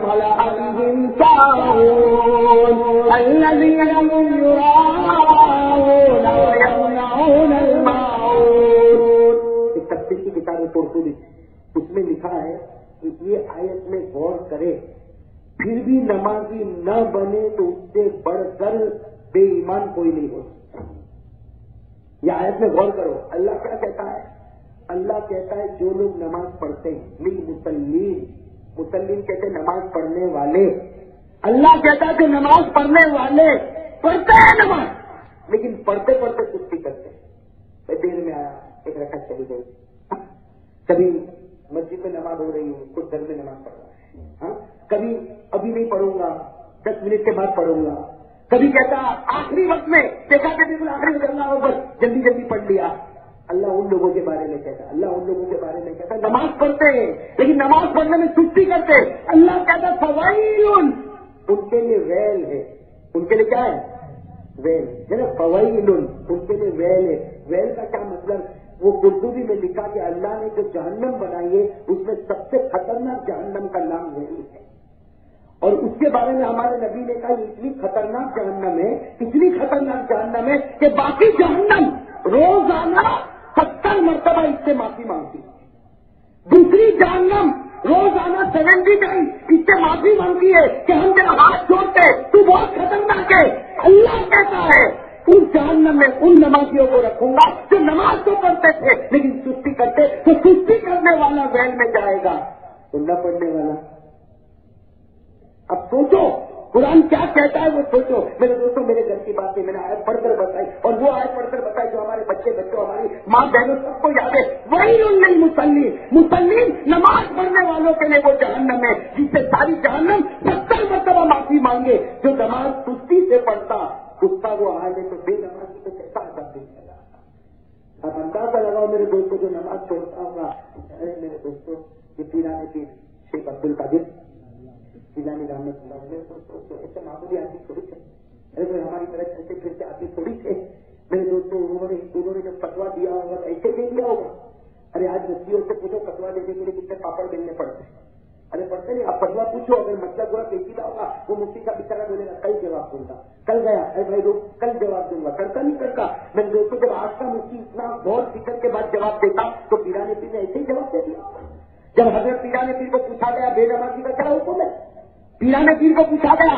صلاتهم ساهون الذين هم يراءون ويمنعون الماعون. ایک تفسیر کی کتاب ہے قرطبی، اس میں لکھا ہے کہ یہ آیت میں غور کرے پھر بھی نمازی نہ بنے تو اس سے بڑھ کر بے ایمان کوئی نہیں ہو سکتا. یہ آیت میں غور کرو. اللہ کیا کہتا ہے؟ اللہ کہتا ہے جو لوگ نماز پڑھتے ہیں للمصلین، مسلم کہتے ہیں نماز پڑھنے والے. اللہ کہتا ہے کہ نماز پڑھنے والے پڑھتے ہیں نماز، لیکن پڑھتے پڑھتے سستی کرتے ہیں. دیر میں آیا ایک رکعت چلی گئی، کبھی مسجد میں نماز ہو رہی ہے کچھ گھر میں نماز پڑھ رہا ہے، کبھی ابھی نہیں پڑھوں گا 10 منٹ کے بعد پڑھوں گا، کبھی کہتا آخری وقت میں دیکھا کہ بالکل آخری میں کرنا ہو بس جلدی جلدی پڑھ لیا. اللہ ان لوگوں کے بارے میں کہتا ہے، اللہ ان لوگوں کے بارے میں کہتا ہے نماز پڑھتے ہیں لیکن نماز پڑھنے میں سستی کرتے. اللہ کہتا ہے فوائل ان کے لیے ویل ہے. ان کے لیے کیا ہے؟ ویل ہے نا. فوائل ان کے لیے ویل ہے. ویل کا کیا مطلب؟ وہ قرطبی میں لکھا کہ اللہ نے جو جہنم بنائی ہے اس میں سب سے خطرناک جہنم کا نام ویل ہے. اور اس کے بارے میں ہمارے نبی نے کہا اتنی خطرناک جہنم ہے، اتنی خطرناک جہنم ہے کہ باقی جہنم روزانہ 70 مرتبہ اس سے معافی مانگتی. دوسری جہنم روزانہ 70 ٹائم اس سے معافی مانگتی ہے کہ ہم تیرا ہاتھ چھوڑتے تو بہت خطرناک ہے. اللہ کہتا ہے اس جہنم میں ان نمازیوں کو رکھوں گا جو نماز تو پڑھتے تھے لیکن سستی کرتے. تو سستی کرنے والا ویل میں جائے گا تو نہ پڑھنے والا. اب سوچو قرآن کیا کہتا ہے وہ سوچو. میرے دوستوں میرے گھر کی بات ہے میں نے آیت پڑھ کر بتائی اور وہ آیت پڑھ کر بتائی جو ہمارے بچے بچوں ہماری ماں بہنوں سب کو یاد ہے. وہی نہیں مسلم نماز پڑھنے والوں کے لیے وہ جہنم ہے جس سے ساری جہنم 70 مرتبہ معافی مانگے. جو نماز سستی سے پڑھتا اس کا وہ حال ہے تو بے نمازی کو کیسا عذاب دے گا. اب اندازہ لگاؤ میرے دوستوں جو نماز چھوڑتا ہوگا. میرے دوستوں یہ پیرانے پیر شیخ عبد القادر جیلانی رحمۃ اللہ علیہ ایسے معمولی آدمی تھوڑی تھے. ہماری طرح ایسے پھر سے آدمی تھوڑی تھے. میرے دوستوں انہوں نے جب فتوا دیا ہوگا ایسے نہیں دیا ہوگا. ارے آج مفتیوں سے پوچھو فتوا دینے کے لیے کتنے پاپڑ بیلنے پڑتے ہیں. ارے پڑھتے نہیں. اب فتوا پوچھو اگر مطلب ہوا پیچیدہ ہوگا وہ مفتی کا بچارا بولے گا کل جواب دوں گا. کل گیا ارے بھائی لوگ کل جواب دوں گا. کرتا نہیں کرتا. میرے دوستوں جب آج کا مفتی اتنا غور فکر کے بعد جواب دیتا تو پیرانے پیر نے ایسے ہی جواب دے دیا. جب حضرت پیرانے پیر کو پوچھا گیا بے نمازی کا کیا حکم ہے، پیرانے پیر کو پوچھا گیا،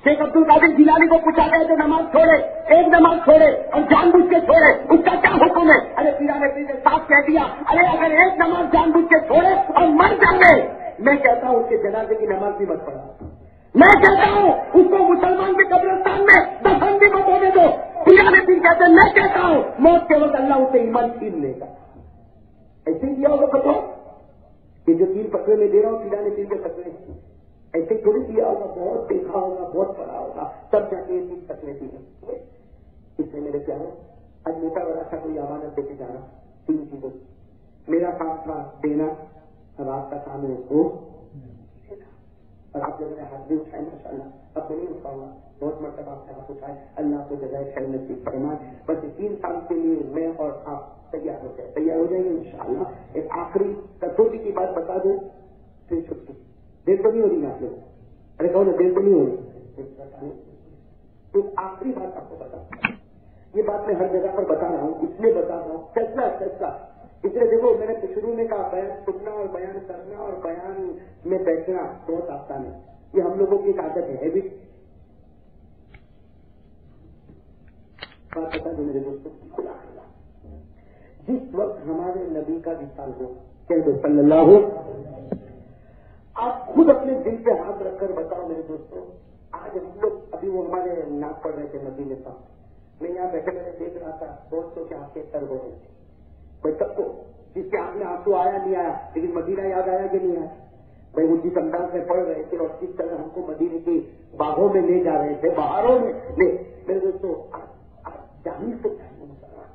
شیخ عبد القادر جیلانی کو پوچھا گیا جو نماز چھوڑے ایک نماز چھوڑے اور جان بوجھ کے چھوڑے اس کا کیا حکم ہے. ارے پیرانے پیر نے صاف کہہ دیا ارے اگر ایک نماز جان بوجھ کے چھوڑے اور مر جائے میں کہتا ہوں اس کے جنازے کی نماز بھی مت پڑھا. میں کہتا ہوں اس کو مسلمان کے قبرستان میں دفن بھی مت ہونے دو. پیرانے پیر کہتے ہیں میں کہتا ہوں موت کے وقت اللہ اسے ایمان چھین لے گا. ایسے ہی دیا ہوگا فتوا. یہ جو 3 فتوے میں دے رہا ہوں پیرانے پیر کے فتوے ایسے تھوڑی دیا ہوگا. بہت دیکھا ہوگا بہت پڑھا ہوگا تب جا کے یہ 3 فتوے دی ہیں. اس میں میرے پیاروں آج موٹا بڑا سا کوئی امانت دے کے جا رہا 3 چیزوں. میرا کام تھا دینا اب آپ کا کام ہے اس کو اور آپ لوگوں نے ہاتھ بھی اٹھائے ماشاء اللہ. اب تو نہیں اٹھاؤں گا بہت مرتبہ آپ سے ہاتھ اٹھائے. اللہ کو جزائے خیر نصیب فرمائے. بس 3 سال کے لیے میں اور آپ تیار ہو جائیں گے انشاءاللہ. ایک آخری کٹوتی کی بات بتا دوں پھر چھٹی. دیر تو نہیں ہو رہی آپ لوگ. ارے کہو نا دیر تو نہیں ہو رہی. ایک آخری بات آپ کو بتا. یہ بات میں ہر جگہ پر بتا رہا ہوں اس لیے بتا رہا ہوں فیصلہ اس لیے دیکھو میں نے شروع میں کہا بیان سننا اور بیان کرنا اور بیان میں بیٹھنا بہت آسان ہے. یہ ہم لوگوں کی ایک عادت ہے ہیبٹ. بات بتا دو میرے دوستوں جس وقت ہمارے نبی کا وصال ہو کہہ دو صلی اللہ ہو. آپ خود اپنے دل پہ ہاتھ رکھ کر بتاؤ میرے دوستوں. آج ہم لوگ ابھی وہ ہمارے ناک پڑ رہے تھے مدینے کا. میں یہاں بیٹھے دیکھ رہا تھا دوستوں کے آنکھیں تر ہو رہے تھے. بھائی سب کو جس کے آنکھ میں آنسو آیا نہیں آیا لیکن مدینہ یاد آیا کہ نہیں آیا. بھائی وہ جس انداز میں پڑھ رہے تھے اور کس طرح ہم کو مدینے کے باغوں میں لے جا رہے تھے بہاروں میں میرے دوستوں جانی سے چاہیے مسلمان.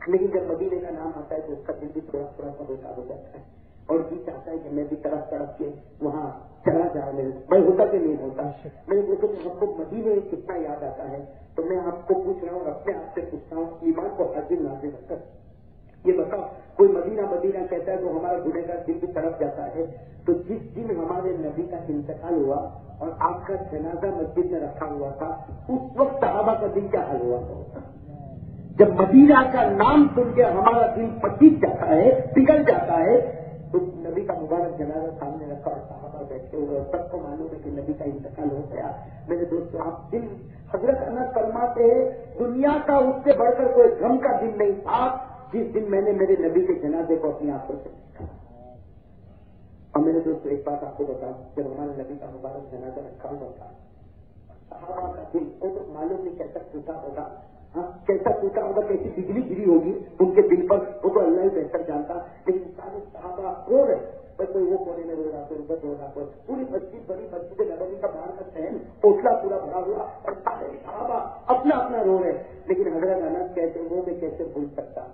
لیکن جب مدینے کا نام آتا ہے تو اس کا دل بھی تھوڑا تھوڑا سا بیکار ہو جاتا ہے اور جی چاہتا ہے کہ میں بھی طرف کے وہاں چلا جاؤں. میرے بھائی ہوتا کہ نہیں ہوتا. میرے دوستوں ہم کو مدینے کتنا یاد آتا ہے تو میں آپ کو پوچھ رہا ہوں اور اپنے آپ سے پوچھتا ہوں ایمان کو حاضر نازل رکھ کر یہ بتاؤ کوئی مدینہ مدینہ کہتا ہے تو ہمارا گنہگار دل کی طرف جاتا ہے. تو جس دن ہمارے نبی کا انتقال ہوا اور آپ کا جنازہ مسجد میں رکھا ہوا تھا اس وقت صحابہ کا دل کیا حال ہوا تھا؟ جب مدینہ کا نام سن کے ہمارا دل پچیس جاتا ہے پگھل جاتا ہے تو نبی کا مبارک جنازہ سامنے رکھا اور صحابہ بیٹھے ہوئے اور سب کو معلوم ہے کہ نبی کا انتقال ہو گیا. میرے دوستوں آپ دل حضرت انس فرماتے ہیں دنیا کا اس سے بڑھ کر کوئی غم کا دن نہیں تھا جس دن میں نے میرے نبی کے جنازے کو اپنی آنکھوں سے دیکھا. اور میرے دوستوں ایک بات آپ کو بتاؤں جب ہمارے نبی کا مبارک جنازہ رکھا ہوا تھا صحابہ کا دل وہ تو معلوم نہیں کیسا ٹوٹا ہوگا. کیسا ٹوٹا ہوگا کیسی بجلی گری ہوگی ان کے دل پر وہ تو اللہ ہی بہتر جانتا. لیکن سارے صحابہ رو رہے کوئی وہ کونے میں رو رہا کوئی ادھر رو رہا کوئی پوری مسجد بڑی مسجد نبوی کا باہر کا شہر اوسلا پورا بھرا ہوا اور سارے صحابہ اپنا اپنا رو رہے. لیکن حضرت انس کہتے وہ میں کیسے بھول سکتا.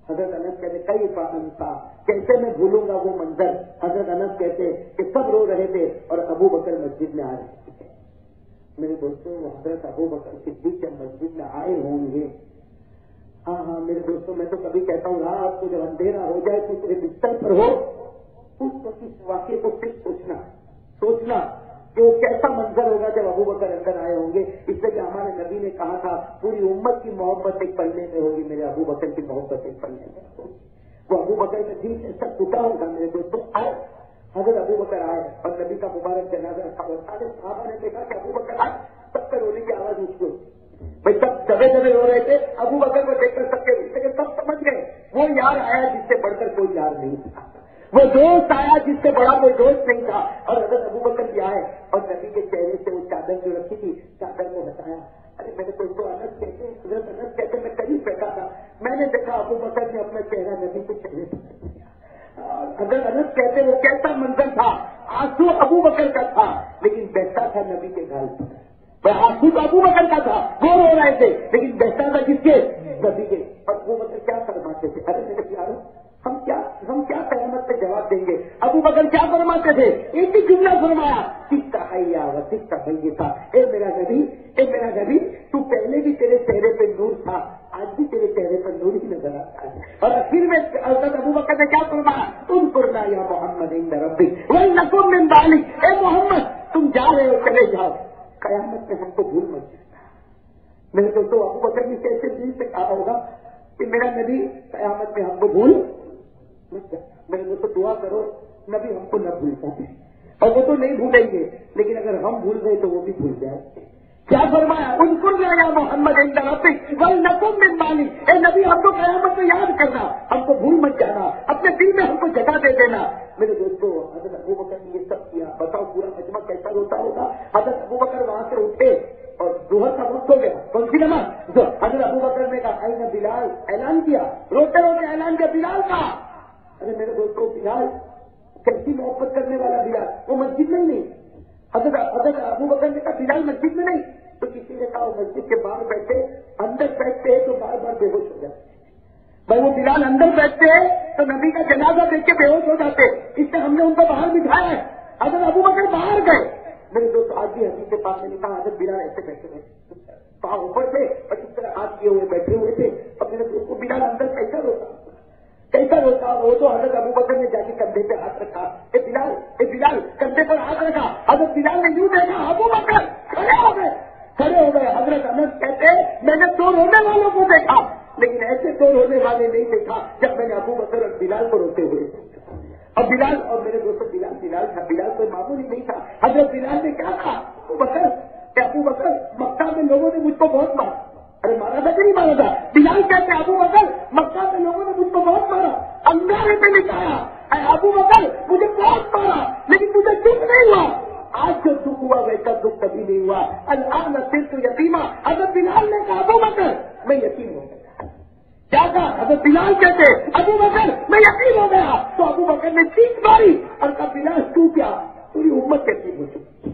حضرت انس کہتے کئی فاہم تھا کیسے میں بھولوں گا وہ منظر. حضرت انس کہتے کہ سب رو رہے تھے اور ابو بکر مسجد میں آ رہے تھے. میرے دوستوں وہ حضرت ابو بکر صدیق جب مسجد میں آئے ہوں گے ہاں میرے دوستوں میں تو کبھی کہتا ہوں رات کو جب اندھیرا ہو جائے تو تیرے بستر پر ہو اس وقت اس واقعے کو صرف سوچنا کہ وہ کیسا منظر ہوگا جب ابو بکر اندر آئے ہوں گے. اس لیے ہمارے نبی نے کہا تھا پوری امت کی محبت ایک پلنے میں ہوگی میرے ابو بکر کی محبت ایک پلنے میں ہوگی. وہ ابو بکر کا دل ایسا ٹوٹا ہوگا میرے دوستوں. آئے حضرت ابو بکر آئے اور نبی کا مبارک جنازہ رکھا ہوا. سارے صحابہ نے دیکھا کہ ابو بکر آئے سب کا رونے کی آواز اٹھ گئی. بھائی سب دبے دبے رو رہے تھے ابو بکر کو دیکھ کر سب کے سب سمجھ گئے وہ یار آیا جس سے بڑھ کر کوئی یار نہیں تھا. وہ دوست آیا جس سے بڑا کوئی دوست نہیں تھا. اور حضرت ابو بکر بھی آئے اور نبی کے چہرے سے وہ چادر جو رکھی تھی چادر کو ہٹایا. ارے میں نے تو انس کہتے حضرت انس کہتے میں قریب بیٹھا تھا میں نے دیکھا ابو بکر نے اپنا چہرہ نبی کے چہرے سے حضرت انس کہتے وہ کیسا منظر تھا. آنسو ابو بکر کا تھا لیکن بہتا تھا نبی کے گال پر. آنسو تو ابو بکر کا تھا وہ رو رہے تھے لیکن بہتا تھا کس کے نبی کے. اور ابو بکر کیا فرماتے تھے ارے میرے پیاروں ہم کیا قیامت پہ جواب دیں گے. ابو بکر کیا فرماتے تھے ایک ہی جملہ فرمایا سکھتا حیا و سکھتا بھیا. اے میرا نبی تو پہلے بھی تیرے چہرے پہ نور تھا آج بھی تیرے چہرے پر نور ہی نظر آتا ہے. اور آخر میں حضرت ابو بکر نے کیا فرمایا تم کرنا یا محمد عند ربی وہی نقم من بالی. اے محمد تم جا رہے ہو چلے جاؤ قیامت میں ہم کو بھول مت جانا. میرے دوستوں ابو بکر نے کیسے دل سے کہا ہوگا کہ میرا نبی قیامت میں ہم کو بھول میرے دوستوں دعا کرو نبی ہم کو نہ بھول پائے. اور وہ تو نہیں بھولیں گے لیکن اگر ہم بھول گئے تو وہ بھی بھول جائیں. کیا فرمایا ان کو یا محمد نقم من مانی. اے نبی ہم کو قیامت میں یاد کرنا ہم کو بھول مت جانا اپنے دل میں ہم کو جگہ دے دینا. میرے دوستوں حضرت ابو بکر نے یہ سب کیا. بتاؤ پورا مجمع کیسا روتا ہوگا. حضرت ابو بکر وہاں سے اٹھے اور ظہر کا وقت ہو گیا. کون سی نماز حضرت ابو بکر نے کہا اے بلال اعلان کیا روتے روتے اعلان کیا بلال کا. ارے میرے دوستوں بلال کیسی محبت کرنے والا بلال وہ مسجد میں نہیں. حضرت ابو بکر نے کہا بلال مسجد میں نہیں تو کسی نے کہا وہ مسجد کے باہر بیٹھے اندر بیٹھتے ہیں تو بار بار بے ہوش ہو جاتے. بھائی وہ بلال اندر بیٹھتے ہیں تو نبی کا جنازہ دیکھ کے بے ہوش ہو جاتے. اس سے ہم نے ان کو باہر بٹھایا ہے. حضرت ابو بکر باہر گئے. میرے دوست آج بھی حدیث کے پاس میں نے کہا حضرت بلال ایسے بیٹھے ہوئے پاؤں اوپر تھے اور اس طرح ہاتھ کیے ہوئے بیٹھے ہوئے تھے. اور میرے دوست کو بلال اندر کیسا روتا وہ تو حضرت ابو بکر نے جا کے کندھے پہ ہاتھ رکھا. اے بلال کندھے پر ہاتھ رکھا. حضرت بلال نے یوں دیکھا ابو بکر کھڑے ہو گئے. حضرت انس کہتے میں نے دو رونے والوں کو دیکھا لیکن ایسے دو رونے والے نہیں دیکھا جب میں نے ابو بکر اور بلال کو روتے ہوئے. اور بلال اور میرے دوست بلال تھا. بلال کوئی معمولی نہیں تھا. حضرت بلال نے کیا کہا ابو بکر مکہ میں لوگوں نے مجھ کو بہت مارا. ارے مارا تھا کہ نہیں مارا تھا. بلال کہتے ابو بکر مکہ میں لوگوں نے مجھ کو بہت مارا انگارے پہ لکھایا. اے ابو بکر مجھے بہت مارا لیکن مجھے دکھ نہیں ہوا. آج جو دکھ ہوا ویسا دکھ کبھی نہیں ہوا. اللہ نہ صرف یتیمہ. حضرت بلال نے کہا ابو بکر میں یتیم ہو گیا. کیا کہا حضرت بلال کہتے ابو بکر میں یتیم ہو گیا. تو ابو بکر نے چیخ ماری اور کہا بلال تو کیا پوری امت یتیم ہو چکی.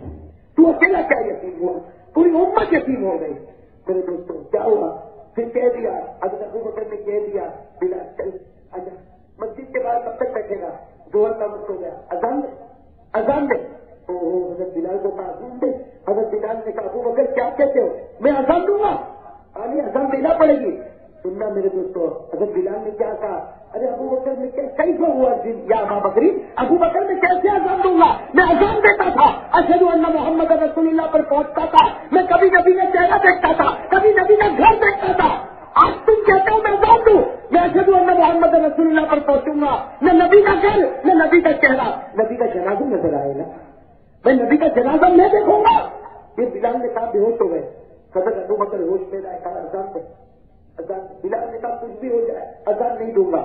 تو اکیلا کیا یتیم ہوا پوری امت یتیم ہو گئی. میرے دوستوں کیا ہوا پھر کہہ دیا حضرت ابو بکر نے کہہ دیا بلال چل آجا مسجد کے باہر کب تک بیٹھے گا. ظہر کا وقت ہو گیا اذان دے. حضرت بلال کو کہا اذان دے. حضرت بلال نے کہا ابو بکر کیا کہتے ہو میں اذان دوں گا. اذان دینا پڑے گی. سننا میرے دوستوں حضرت بلال نے کیا کہا ارے ابو بکر میں کیسے ہوا یا ابا بکری، ابو بکر میں کیسے اذان دوں گا؟ میں اذان دیتا تھا، اشہد ان محمد رسول اللہ پر پہنچتا تھا، میں کبھی نبی کا چہرہ دیکھتا تھا، کبھی نبی کا گھر دیکھتا تھا. آج تم کہتے ہو میں اذان دوں، میں اشہد ان محمد رسول اللہ پر پہنچوں گا، نہ نبی کا گھر نہ نبی کا چہرہ. نبی کا جنازہ نظر آئے گا، میں نبی کا جنازہ میں دیکھوں گا. یہ بلال نے کہا بے ہوش ہو گئے. حضرت ابو بکر ہوش میں رہا، کہا اذان دو، اذان. بلال نے کہا کچھ بھی ہو جائے اذان نہیں دوں گا.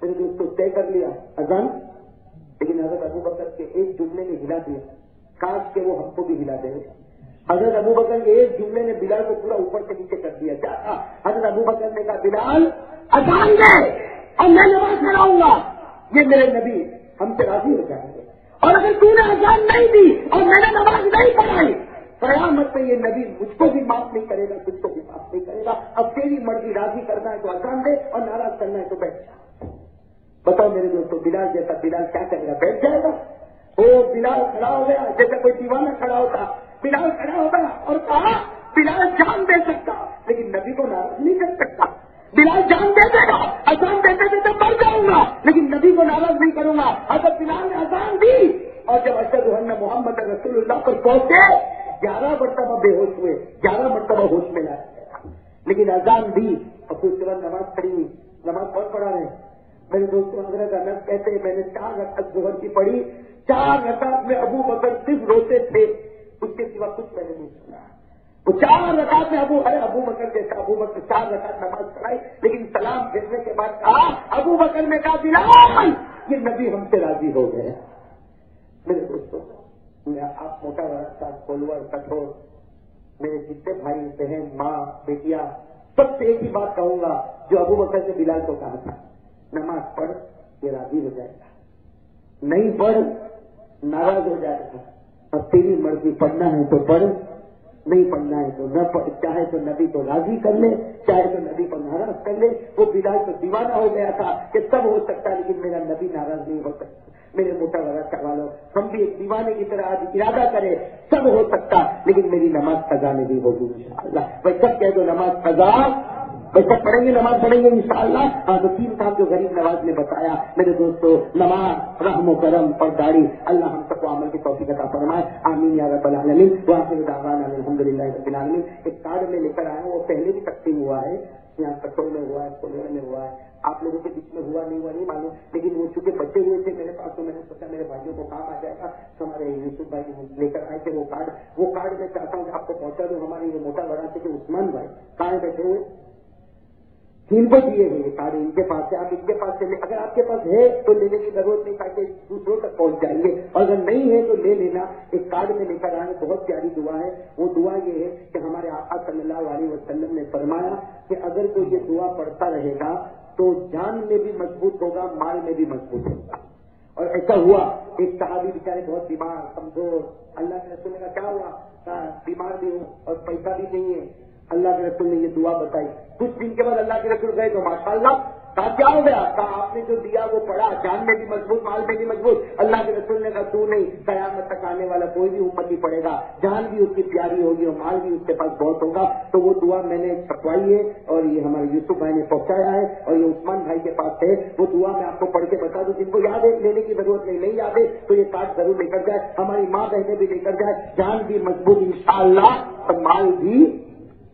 میرے دوست کو طے کر لیا اذان. لیکن حضرت ابو بکر کے ایک جملے نے ہلا دیا، کاش کہ وہ ہم کو بھی ہلا دے. حضرت ابو بکر کے ایک جملے نے بلال کو پورا اوپر سے نیچے کر دیا. کیا تھا؟ حضرت ابو بکر نے کہا بلال اذان دے اور میں نماز پڑھاؤں گا، یہ میرے نبی ہم سے راضی ہو جائیں گے. اور اگر تو نے اذان نہیں دی اور میں نے نماز نہیں پڑھائی، قیامت میں یہ نبی مجھ کو بھی معاف نہیں کرے گا، تجھ کو بھی معاف نہیں کرے گا. اب تیری مرضی، راضی کرنا ہے تو اذان دے اور ناراض کرنا ہے تو بیٹھ جا. بتاؤ میرے دوستوں، بلال جیسا بلال کیا کرے گا؟ بیٹھ جائے گا. وہ بلال کھڑا ہو گیا جیسے کوئی دیوانہ کھڑا ہوتا. بلال کھڑا ہو گیا اور کہا بلال جان دے سکتا لیکن نبی کو ناراض نہیں کر سکتا. بلال جان دے دے گا، اذان دیتے دیتے مر جاؤں گا لیکن نبی کو ناراض نہیں کروں گا. اگر بلال نے اذان دی اور جب اشہد ان محمد رسول اللہ پر پہنچے 11 مرتبہ بے ہوش ہوئے، 11 مرتبہ ہوش میں لایا. لیکن اذان دی اور پھر اس کے بعد نماز پڑھی ہوئی. نماز بہت پڑھا رہے میرے دوستوں. حضرت انس کہتے ہیں میں نے 4 رکعت ظہر کی پڑھی، 4 رکعت میں ابو بکر صرف روتے تھے، اس کے سوا کچھ میں نے نہیں سنا. وہ 4 رکعت میں ابو بکر جیسا ابو بکر 4 رکعت نماز پڑھائی. لیکن سلام پھیرنے کے بعد کہا، ابو بکر نے کہا بلال یہ نبی ہم سے راضی ہو گئے. میرے دوستوں میں آپ موٹا راستہ فالوور کٹور میرے جتنے بھائی بہن ماں بیٹیاں سب سے ایک ہی بات کہوں گا جو ابو بکر سے بلال کو کہا تھا، نماز پڑھ یہ راضی ہو جائے گا، نہیں پڑھ ناراض ہو جائے گا. اب تیری مرضی، پڑھنا ہے تو پڑھ، نہیں پڑھنا ہے تو نہ پڑھ. چاہے تو نبی کو راضی کر لے، چاہے تو نبی کو ناراض کر لے. وہ بلال تو دیوانہ ہو گیا تھا کہ سب ہو سکتا ہے لیکن میرا نبی ناراض نہیں ہو سکتا. میرے موٹا وغیرہ والوں، ہم بھی ایک دیوانے کی طرح آج ارادہ کریں سب ہو سکتا لیکن میری نماز قضا نہیں ہوگی انشاءاللہ. بھائی سب کہہ دو نماز قضا، بھائی سب پڑھیں گے، نماز پڑھیں گے انشاءاللہ. ہاں تو 3 کام جو غریب نواز نے بتایا میرے دوستوں، نماز، رحم و کرم اور داڑھی. اللہ ہم سب کو عمل کی توفیق عطا فرمائے، آمین یا رب العالمین. وآخر دعوانا الحمدللہ رب العالمین. ایک کارڈ میں لے کر آیا ہوں، وہ پہلے بھی تقسیم ہوا ہے، یہاں کٹور میں ہوا ہے، کولر میں ہوا ہے، آپ لوگوں کے بیچ میں ہوا نہیں معلوم. لیکن وہ چونکہ بچے ہوئے تھے میرے پاس تو میں نے سوچا میرے بھائیوں کو کام آ جائے گا. ہمارے یوسف بھائی لے کر آئے تھے وہ کارڈ میں چاہتا ہوں کہ آپ کو پہنچا دوں. ہمارے یہ موٹا بڑا تھے کہ عثمان بھائی کہاں بیٹھے ہوئے، ان کو دیے گئے کارڈ ان کے پاس سے. آپ ان کے پاس سے اگر آپ کے پاس ہے تو لینے کی ضرورت نہیں تاکہ دوسروں تک پہنچ جائیں گے، اور اگر نہیں ہے تو لے لینا. ایک کارڈ میں لے کر آئے، بہت پیاری دعا ہے. وہ دعا یہ ہے کہ ہمارے آقا صلی اللہ علیہ وسلم نے فرمایا کہ اگر کوئی یہ دعا پڑھتا رہے گا تو جان میں بھی مضبوط ہوگا، مال میں بھی مضبوط ہوگا. اور ایسا ہوا. ایک صحابی بیچارے بہت بیمار کمزور، اللہ کے رسول نے کہا کیا ہوا؟ بیمار بھی ہوں اور پیسہ بھی نہیں ہے. اللہ کے رسول نے یہ دعا بتائی. کچھ دن کے بعد اللہ کے رسول گئے تو ماشاءاللہ کہا کیا ہو گیا؟ کہا آپ نے جو دیا وہ پڑھا، جان میں بھی مضبوط مال میں بھی مضبوط. اللہ کے رسول نے کہا تو نہیں، قیامت تک آنے والا کوئی بھی امتی پڑھے گا، جان بھی اس کی پیاری ہوگی اور مال بھی اس کے پاس بہت ہوگا. تو وہ دعا میں نے چھپوائی ہے اور یہ ہمارے یوسف بھائی نے پہنچایا ہے اور یہ عثمان بھائی کے پاس ہے. وہ دعا میں آپ کو پڑھ کے بتا دوں، جن کو یاد ہے لینے کی ضرورت نہیں یاد ہے تو یہ کارڈ ضرور لے کر جائے. ہماری ماں بہنیں بھی لے کر جائے، جان بھی مضبوط انشاءاللہ اور مال بھی.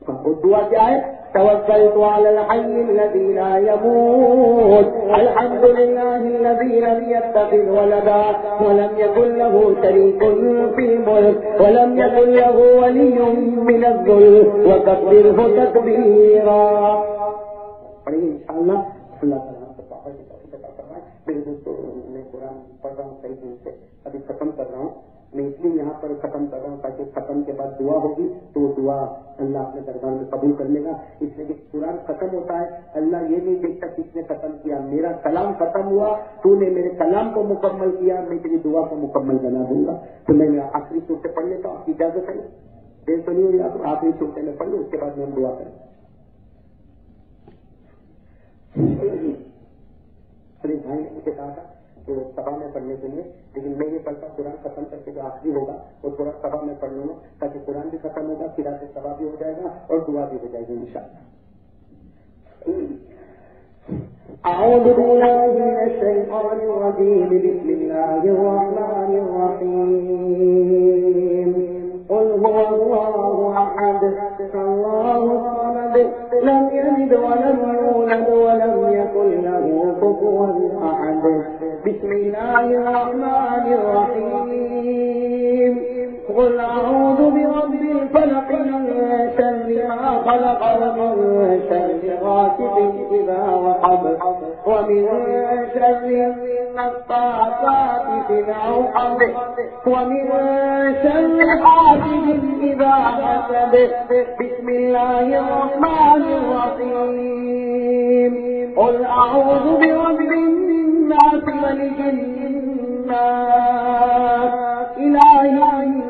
وہ دعا کیا ہے؟ توکلت علی الحی الذی لا یموت الحمد للہ الذی لم یتخذ ولدا ولم یکن له شریک فی الملک ولم یکن له ولی من الذل وکبرہ تکبیرا. پڑھیے انشاءاللہ. اللہ تعالیٰ کو پاپا کی توفیق عطا فرمائے. میرے دوستوں میں قرآن پڑھ رہا ہوں کئی دن سے، ابھی ختم کر رہا ہوں. میں اس لیے یہاں پر ختم کر رہا ہوں تاکہ ختم کے بعد دعا ہوگی تو وہ دعا اللہ اپنے دربار میں قبول کر لے گا. اس لیے کہ قرآن ختم ہوتا ہے، اللہ یہ نہیں دیکھتا کس نے ختم کیا. میرا کلام ختم ہوا، تو نے میرے کلام کو مکمل کیا، میں تیری دعا کو مکمل بنا دوں گا. تو میں آخری صورتیں پڑھ لیتا ہوں، آپ کی اجازت ہے؟ دیر تو نہیں ہوئی آپ؟ آخری صورتیں میں پڑھ لوں، اس کے بعد میں ہم دعا کریں. بھائی نے مجھے کہا تھا کہ وہ سبھا میں پڑھنے کے لیے، لیکن میں یہ پڑھتا قرآن ختم کر کے جو آخری ہوگا وہ تھوڑا سبھا میں پڑھ لوں گا تاکہ قرآن بھی ختم ہوگا، پھر آگے سبھا بھی ہو جائے گا اور دعا بھی ہو جائے گی انشاءاللہ. أعوذ بالله من الشيطان الرجيم. بسم الله الرحمن الرحيم. قل هو الله أحد الله الصمد لم يلد ولم يولد ولم يكن له كفوا أحد. بسم الله الرحمن الرحيم. قل أعوذ برب الفلق من شر ما خلق ومن شر غاسق إذا وقب ومن شر النفاثات في العقد ومن شر حاسد إذا حسد. بسم الله الرحمن الرحيم. قل أعوذ برب الناس ملك الناس إله الناس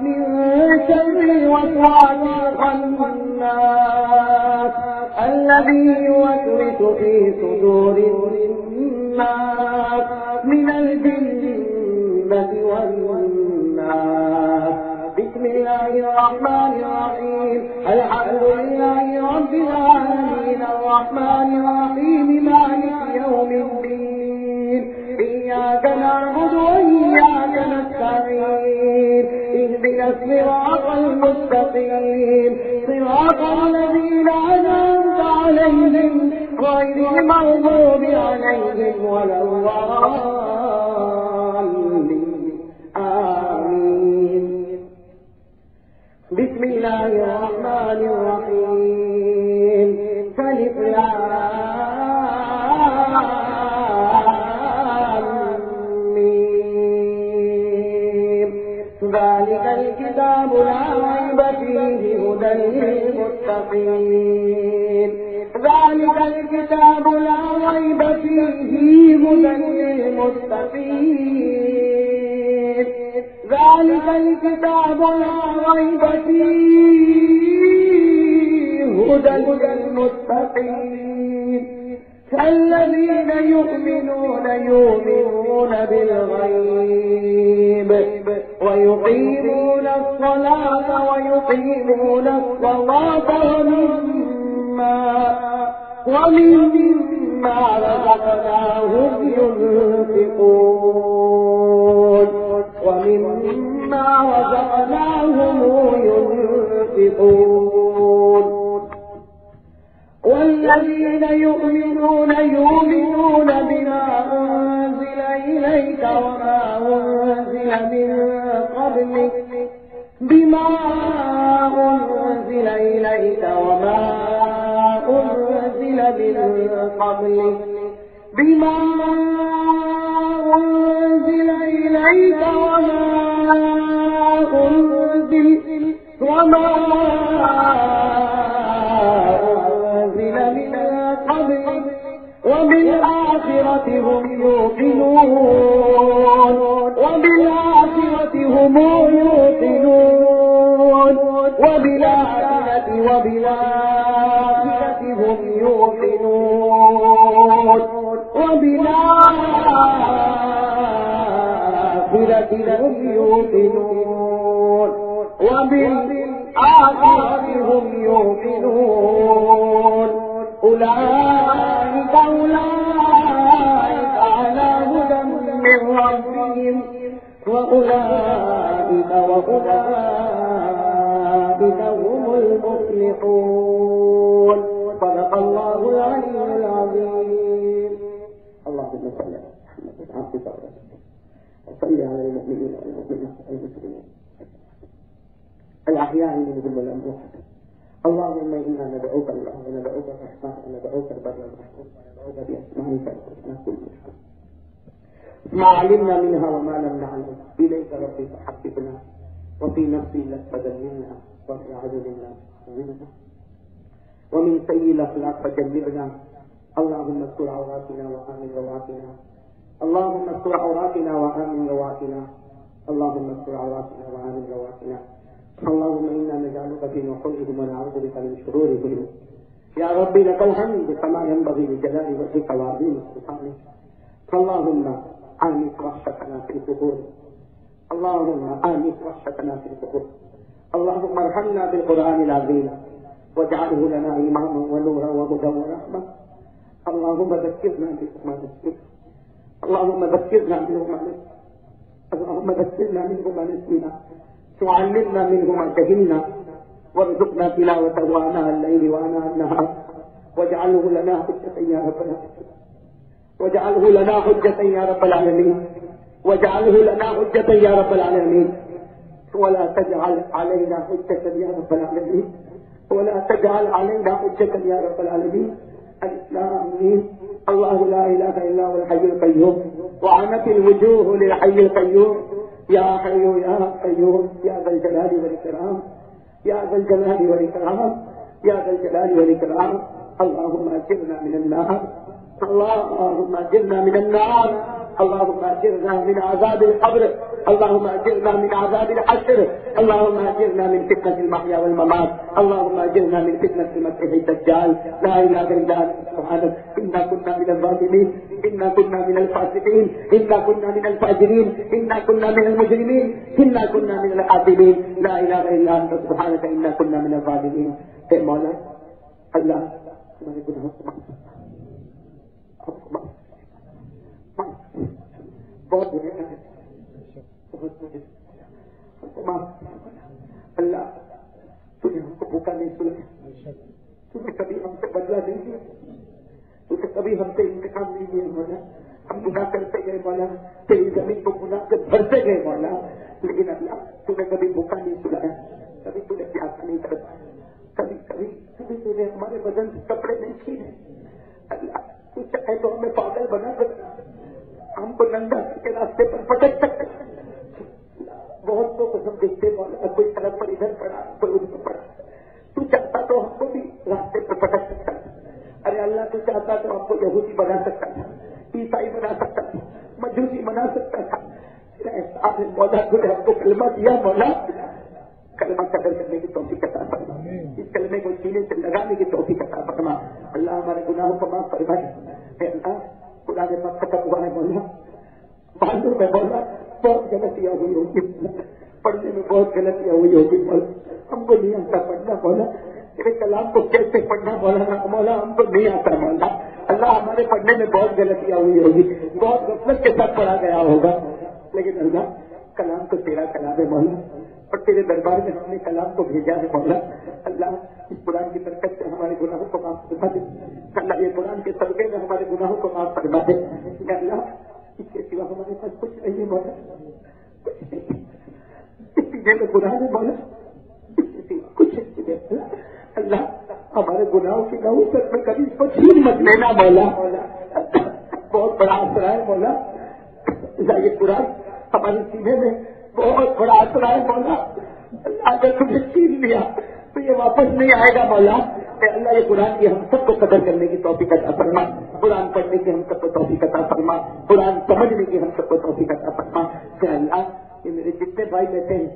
من شر الوسواس الخناس الذي يوسوس في صدور الناس من الجنة والناس. بسم الله الرحمن الرحيم. الحمد لله رب العالمين الرحمن الرحيم مالك يوم الدين. إياك نعبد وإياك نستعين. اهدنا الصراط المستقيم صراط الذين أنعمت عليهم غير المغضوب عليهم ولا الضالين. آمين. بسم الله الرحمن الرحيم. فالف ذلك الكتاب لا ريب فيه هدى للمتقين. ذلك الكتاب لا ريب فيه هدى للمتقين. ذلك الكتاب لا ريب فيه هدى للمتقين. الذين يؤمنون بالغيب ويقيمون الصلاة ويقيمون الصلاة ومما رزقناهم ينفقون والذين يؤمنون بما أنزل إليك وما أنزل من قبلك بما أنزل إليك وما أنزل من قبلك بما أنزل إليك وما أنزل من قبلك وبالآخرة هم يوقنون وبالآخرة هم يوقنون وبالآخرة هم يوقنون وبالآخرة هم يوقنون وبالآخرة هم يوقنون أولئك على هدى من ربهم وأولئك هم المفلحون. صدق الله العلي العظيم. اللهم صل على محمد عبدك ورسولك وصل على المؤمنين والمؤمنات المسلمين الأحياء منهم والأموات. اللهم إنا ندعوك الرحمن وندعوك البر الرحيم وندعوك بأسمائك الحسنى كلها ما علمنا منها وما لم نعلم. إليك ربي فحببنا وفي نفسي لتبينا وفي عدلنا منها ومن سيء الأخلاق فجنبنا. اللهم استر عوراتنا وآمن رواتنا. اللهم استر عوراتنا وآمن رواتنا. اللهم استر عوراتنا وآمن رواتنا. اللهم إنا نجعلك في نحورهم ونعوذ بك من شرورهم. يا ربي لك الحمد كما ينبغي لجلال وجهك وعظيم سلطانك. اللهم آنس وحشتنا في القبور. اللهم آنس وحشتنا في القبور. اللهم ارحمنا بالقرآن العظيم واجعله لنا إماما ونورا وهدى ورحمة اللهم ذكرنا منه ما نسينا اللهم ذكرنا منه ما نسينا اللهم ذكرنا منه ما نسينا وعلمنا منه ما جهلنا وارزقنا تلاوته آناء الليل وآناء النهار واجعله لنا حجة يا رب العالمين واجعله لنا حجة يا رب العالمين واجعله لنا حجة يا رب العالمين ولا تجعل علينا حجة يا رب العالمين ولا تجعل علينا حجة يا رب العالمين الإسلام الله لا إله إلا هو الحي القيوم وعنت الوجوه للحي القيوم يا حي يا قيوم يا ذا الجلال والإكرام يا ذا الجلال والإكرام يا ذا الجلال والإكرام اللهم أجرنا من النار اللهم أجرنا من النار اللهم أجرنا من عذاب القبر اللهم أجرنا من عذاب الحشر اللهم أجرنا من فتنة المحيا والممات اللهم أجرنا من فتنة المسيح الدجال لا إله إلا أنت سبحانك إنا كنا من الظالمين إنا كنا من الفاسقين إنا كنا من الفاجرين إنا كنا من المجرمين إنا كنا من الآثمين لا إله إلا أنت سبحانك إنا كنا من الظالمين اے مولا اللہ ہمارے گناہوں کو بہت برے ہیں بہت برے اللہ تو نے ہم کو بھوکا نہیں سنا تو نے کبھی ہم سے بدلا نہیں لیا تو نے کبھی ہم سے انتقام نہیں لیا مولا ہم گناہ کرتے گئے مولا تیری زمین کو گناہ سے بھرتے گئے مولا لیکن اللہ تو نے کبھی بھوکا نہیں سلایا کبھی تو نے پیاسا نہیں کروایا کبھی کبھی کبھی تو نے ہمارے بدن سے کپڑے نہیں چھینے اللہ تو چاہے تو ہمیں پاگل بنا سکتا ہم کو ننگا کے راستے پر پٹک سکتے بہت لوگ کو ہم دیکھتے مولا کوئی سڑک پر ادھر پڑا کوئی ادھر پڑا تو چاہتا تو ہم کو بھی راستے پر پٹک سکتا ارے اللہ تو چاہتا تو ہم کو یہودی بنا سکتا تھا عیسائی بنا سکتا تھا مجوسی بنا سکتا تھا مولا تو نے ہم کو کلمہ دیا مولا کلمہ قدر کرنے کی توفیق عطا فرما اس کلمے کو سینے سے لگانے کی توفیق عطا فرما اللہ ہمارے گناہوں کو معاف فرمائے اے اللہ قرآن پاک ختم ہوا ہے مولا معلوم ہے مولا بہت غلطیاں ہوئی ہوگی پڑھنے میں بہت غلطیاں ہوئی ہوگی مولا ہم کو نہیں آتا پڑھنا مولا تیرے کلام کو کیسے پڑھنا مولا ہم کو نہیں آتا مولا اللہ ہمارے پڑھنے میں بہت غلطیاں ہوئی ہوگی بہت غفلت کے ساتھ پڑھا گیا ہوگا لیکن اللہ کلام تو تیرا کلام ہے مولا اور تیرے دربار میں ہم نے کلام کو بھیجا ہے مولا اللہ اس قرآن کی برکت سے ہمارے گناہوں کو معاف فرما دے اللہ یہ قرآن کے صدقے میں ہمارے گناہوں کو معاف فرما دے اللہ اس کے سوا ہمارے پاس کچھ نہیں ہے مولا اس چیزیں میں قرآن ہے مولا اس کے سوا کچھ نہیں اللہ ہمارے گناہوں کی نہ سب میں کبھی اس کو چھین مت لینا مولا بہت بڑا اثر ہے مولا اللہ یہ قرآن ہمارے سینے میں بہت بڑا اثر ہے مولا اگر تمہیں چھین لیا تو یہ واپس نہیں آئے گا مولا اے اللہ یہ قرآن کی ہم سب کو قدر کرنے کی توفیق عطا فرما قرآن پڑھنے کی ہم سب کو توفیق عطا فرما قرآن سمجھنے کی ہم سب کو توفیق عطا فرما اے اللہ یہ میرے جتنے بھائی بیٹھے ہیں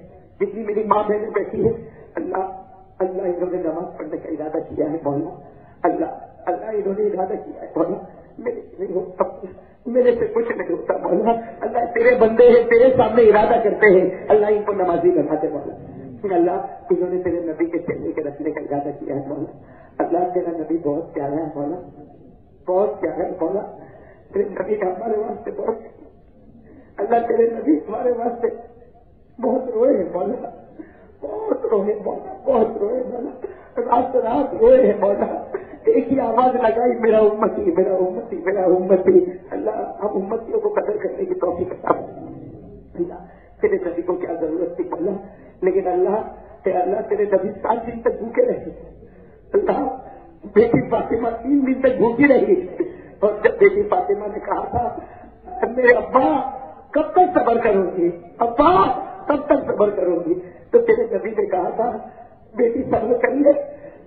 جتنی میری ماں بہنیں بیٹھی ہیں اللہ اللہ انہوں نے نماز پڑھنے کا ارادہ کیا ہے مولا اللہ اللہ انہوں نے ارادہ کیا ہے مولا میرے سے کچھ نہیں ہوتا مولا اللہ تیرے بندے ہیں تیرے سامنے ارادہ کرتے ہیں اللہ ان کو نمازی بناتے مولا اللہ انہوں نے تیرے نبی کے چہرے کے رکھنے کا ارادہ کیا ہے مولا اللہ تیرا نبی بہت پیارا ہے مولا بہت پیارا ہے مولا تیرے نبی کا ہمارے واسطے بہت اللہ تیرے نبی ہمارے واسطے بہت روئے ہیں مولا بہت روئے مولا بہت روئے مولا رات رات روئے ہیں مولا ایک ہی آواز لگائی میرا امتی میرا امتی میرا امتی اللہ ہم امتیوں کو قدر کرنے کی توفیق عطا اللہ تیرے نبی کو کیا ضرورت تھی مولا لیکن اللہ تیرے نبی 7 دن تک بھوکے رہے اللہ بیٹی فاطمہ 3 دن تک بھوکی رہی اور جب بیٹی فاطمہ نے کہا تھا میرے ابا کب تک صبر کروں گی ابا کب تک صبر کروں گی تو تیرے نبی نے کہا تھا بیٹی صبر کر لے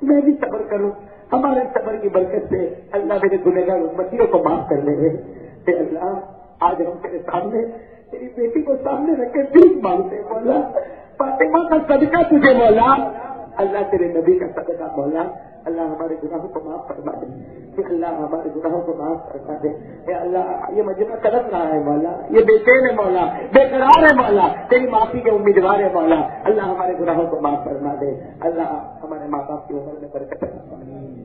میں بھی صبر کروں ہمارے صبر کی برکت سے اللہ میرے گنہگار امتیوں کو معاف کر لے اے اللہ آج ہم تیرے سامنے تیری بیٹی کو سامنے رکھ کے بھیک مانگتے مولا فاطمہ کا صدقہ تجھے مولا اللہ تیرے نبی کا صدقہ مولا اللہ ہمارے گناہوں کو معاف فرما دے، کہ اللہ ہمارے گناہوں کو معاف فرما دے. اے اللہ یہ مجمع تڑپ رہا ہے مولا، یہ بے چین ہے مولا، بے قرار ہے مولا، تیری معافی کے امیدوار ہے مولا. اللہ ہمارے گناہوں کو معاف فرما دے. اللہ ہمارے ماں باپ کی عمر میں برکت عطا فرما دے.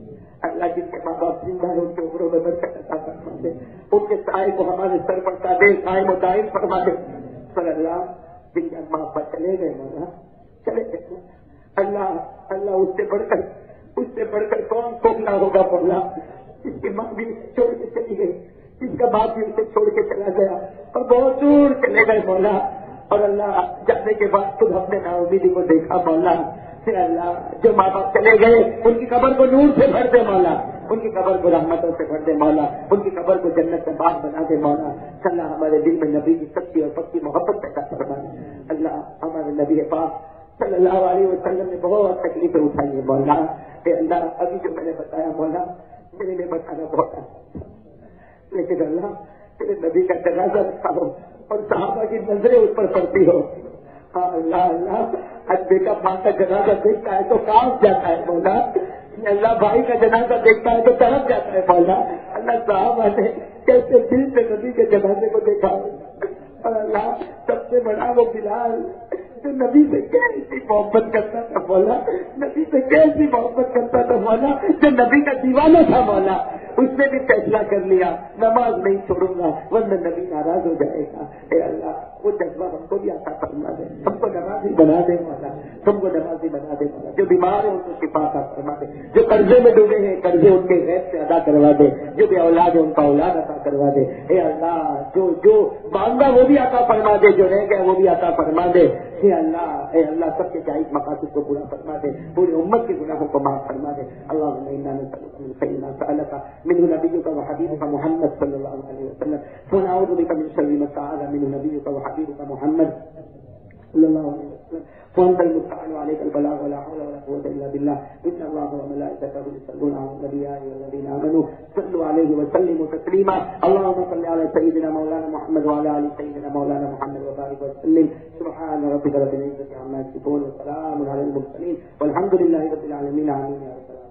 اللہ جن کے ماں باپ زندہ ہے ان کی عمروں میں برکت عطا فرما دے. ان کے سائے کو ہمارے سر پر قابل قائم و دائم فرما دے. صلی اللہ جن کے ماں باپ چلے گئے مولا، چلے گئے اللہ، اللہ اس سے بڑھ کر کون سوکھنا ہوگا مولا. اس کی ماں بھی چھوڑ کے چلی گئی، اس کا باپ بھی اسے چھوڑ کے چلا گیا اور بہت دور چلے گئے مولا. اور اللہ جانے کے بعد خود ہم نے نا امیدی کو دیکھا مولا. پھر اللہ جو ماں باپ چلے گئے ان کی قبر کو نور سے بھر دے مولا، ان کی قبر کو رحمتوں سے بھر دے مولا، ان کی قبر کو جنت سے باغ بنا دے مولا. اللہ ہمارے دل میں نبی کی سچی اور پکی محبت پیدا فرما دے. اللہ ہمارے نبی پاک صلی اللہ علیہ وسلم نے بہت تکلیفیں اٹھائی ہیں مولا. اے اللہ ابھی جو میں نے بتایا مولا میرے لیے بتانا بہت ہے، لیکن اللہ تیرے نبی کا جنازہ رکھا ہو اور صحابہ کی نظریں اس پر پڑتی ہو. ہاں اللہ اللہ آج بیٹا ماں کا جنازہ دیکھتا ہے تو کانپ جاتا ہے مولا. اللہ بھائی کا جنازہ دیکھتا ہے تو تڑپ جاتا ہے مولا. اللہ صحابہ نے کیسے دل سے نبی کے جنازے کو دیکھا اور اللہ سب سے بڑا وہ بلال جو نبی سے کیسی محبت کرتا تھا مولا، نبی سے کیسی محبت کرتا تھا مولا، جو نبی کا دیوانہ تھا مولا، اس نے بھی فیصلہ کر لیا نماز نہیں چھوڑوں گا ورنہ نبی ناراض ہو جائے گا. اے اللہ وہ جذبہ ہم کو بھی عطا فرما دے، ہم کو نمازی بنا دے مولا، تم کو نمازی بنا دے مولا. جو بیمار ہیں ان کو شفا عطا فرما دے، جو قرضے میں ڈوبے ہیں قرضے ان کے غیب سے ادا کروا دے، جو بے اولاد ہے ان کا اولاد عطا کروا دے. اے اللہ جو مانگا وہ بھی عطا فرما دے، جو رہ گیا وہ بھی عطا فرما دے. اے اللہ سب کے جائز مقاصد کو پورا فرما دے، پوری امت کے گناہوں کو معاف فرما دے. اللہم انا نسألک من خیر ما سألک منہ نبیک وحبیبک محمد صلی اللہ علیہ وسلم ونعوذ بک من شر ما استعاذ منہ نبیک وحبیبک محمد صلی اللہ علیہ وسلم وانت المستعان وعليك البلاغ ولا حول ولا قوة الا بالله. ان الله وملائكته يصلون على النبي يا ايها الذين امنوا صلوا عليه وسلموا تسليما. اللهم صل على سيدنا مولانا محمد وعلى ال سيدنا مولانا محمد وبارك وسلم. سبحان ربك رب العزة عما يصفون وسلام على المرسلين والحمد لله رب العالمين. آمين يا رب العالمين.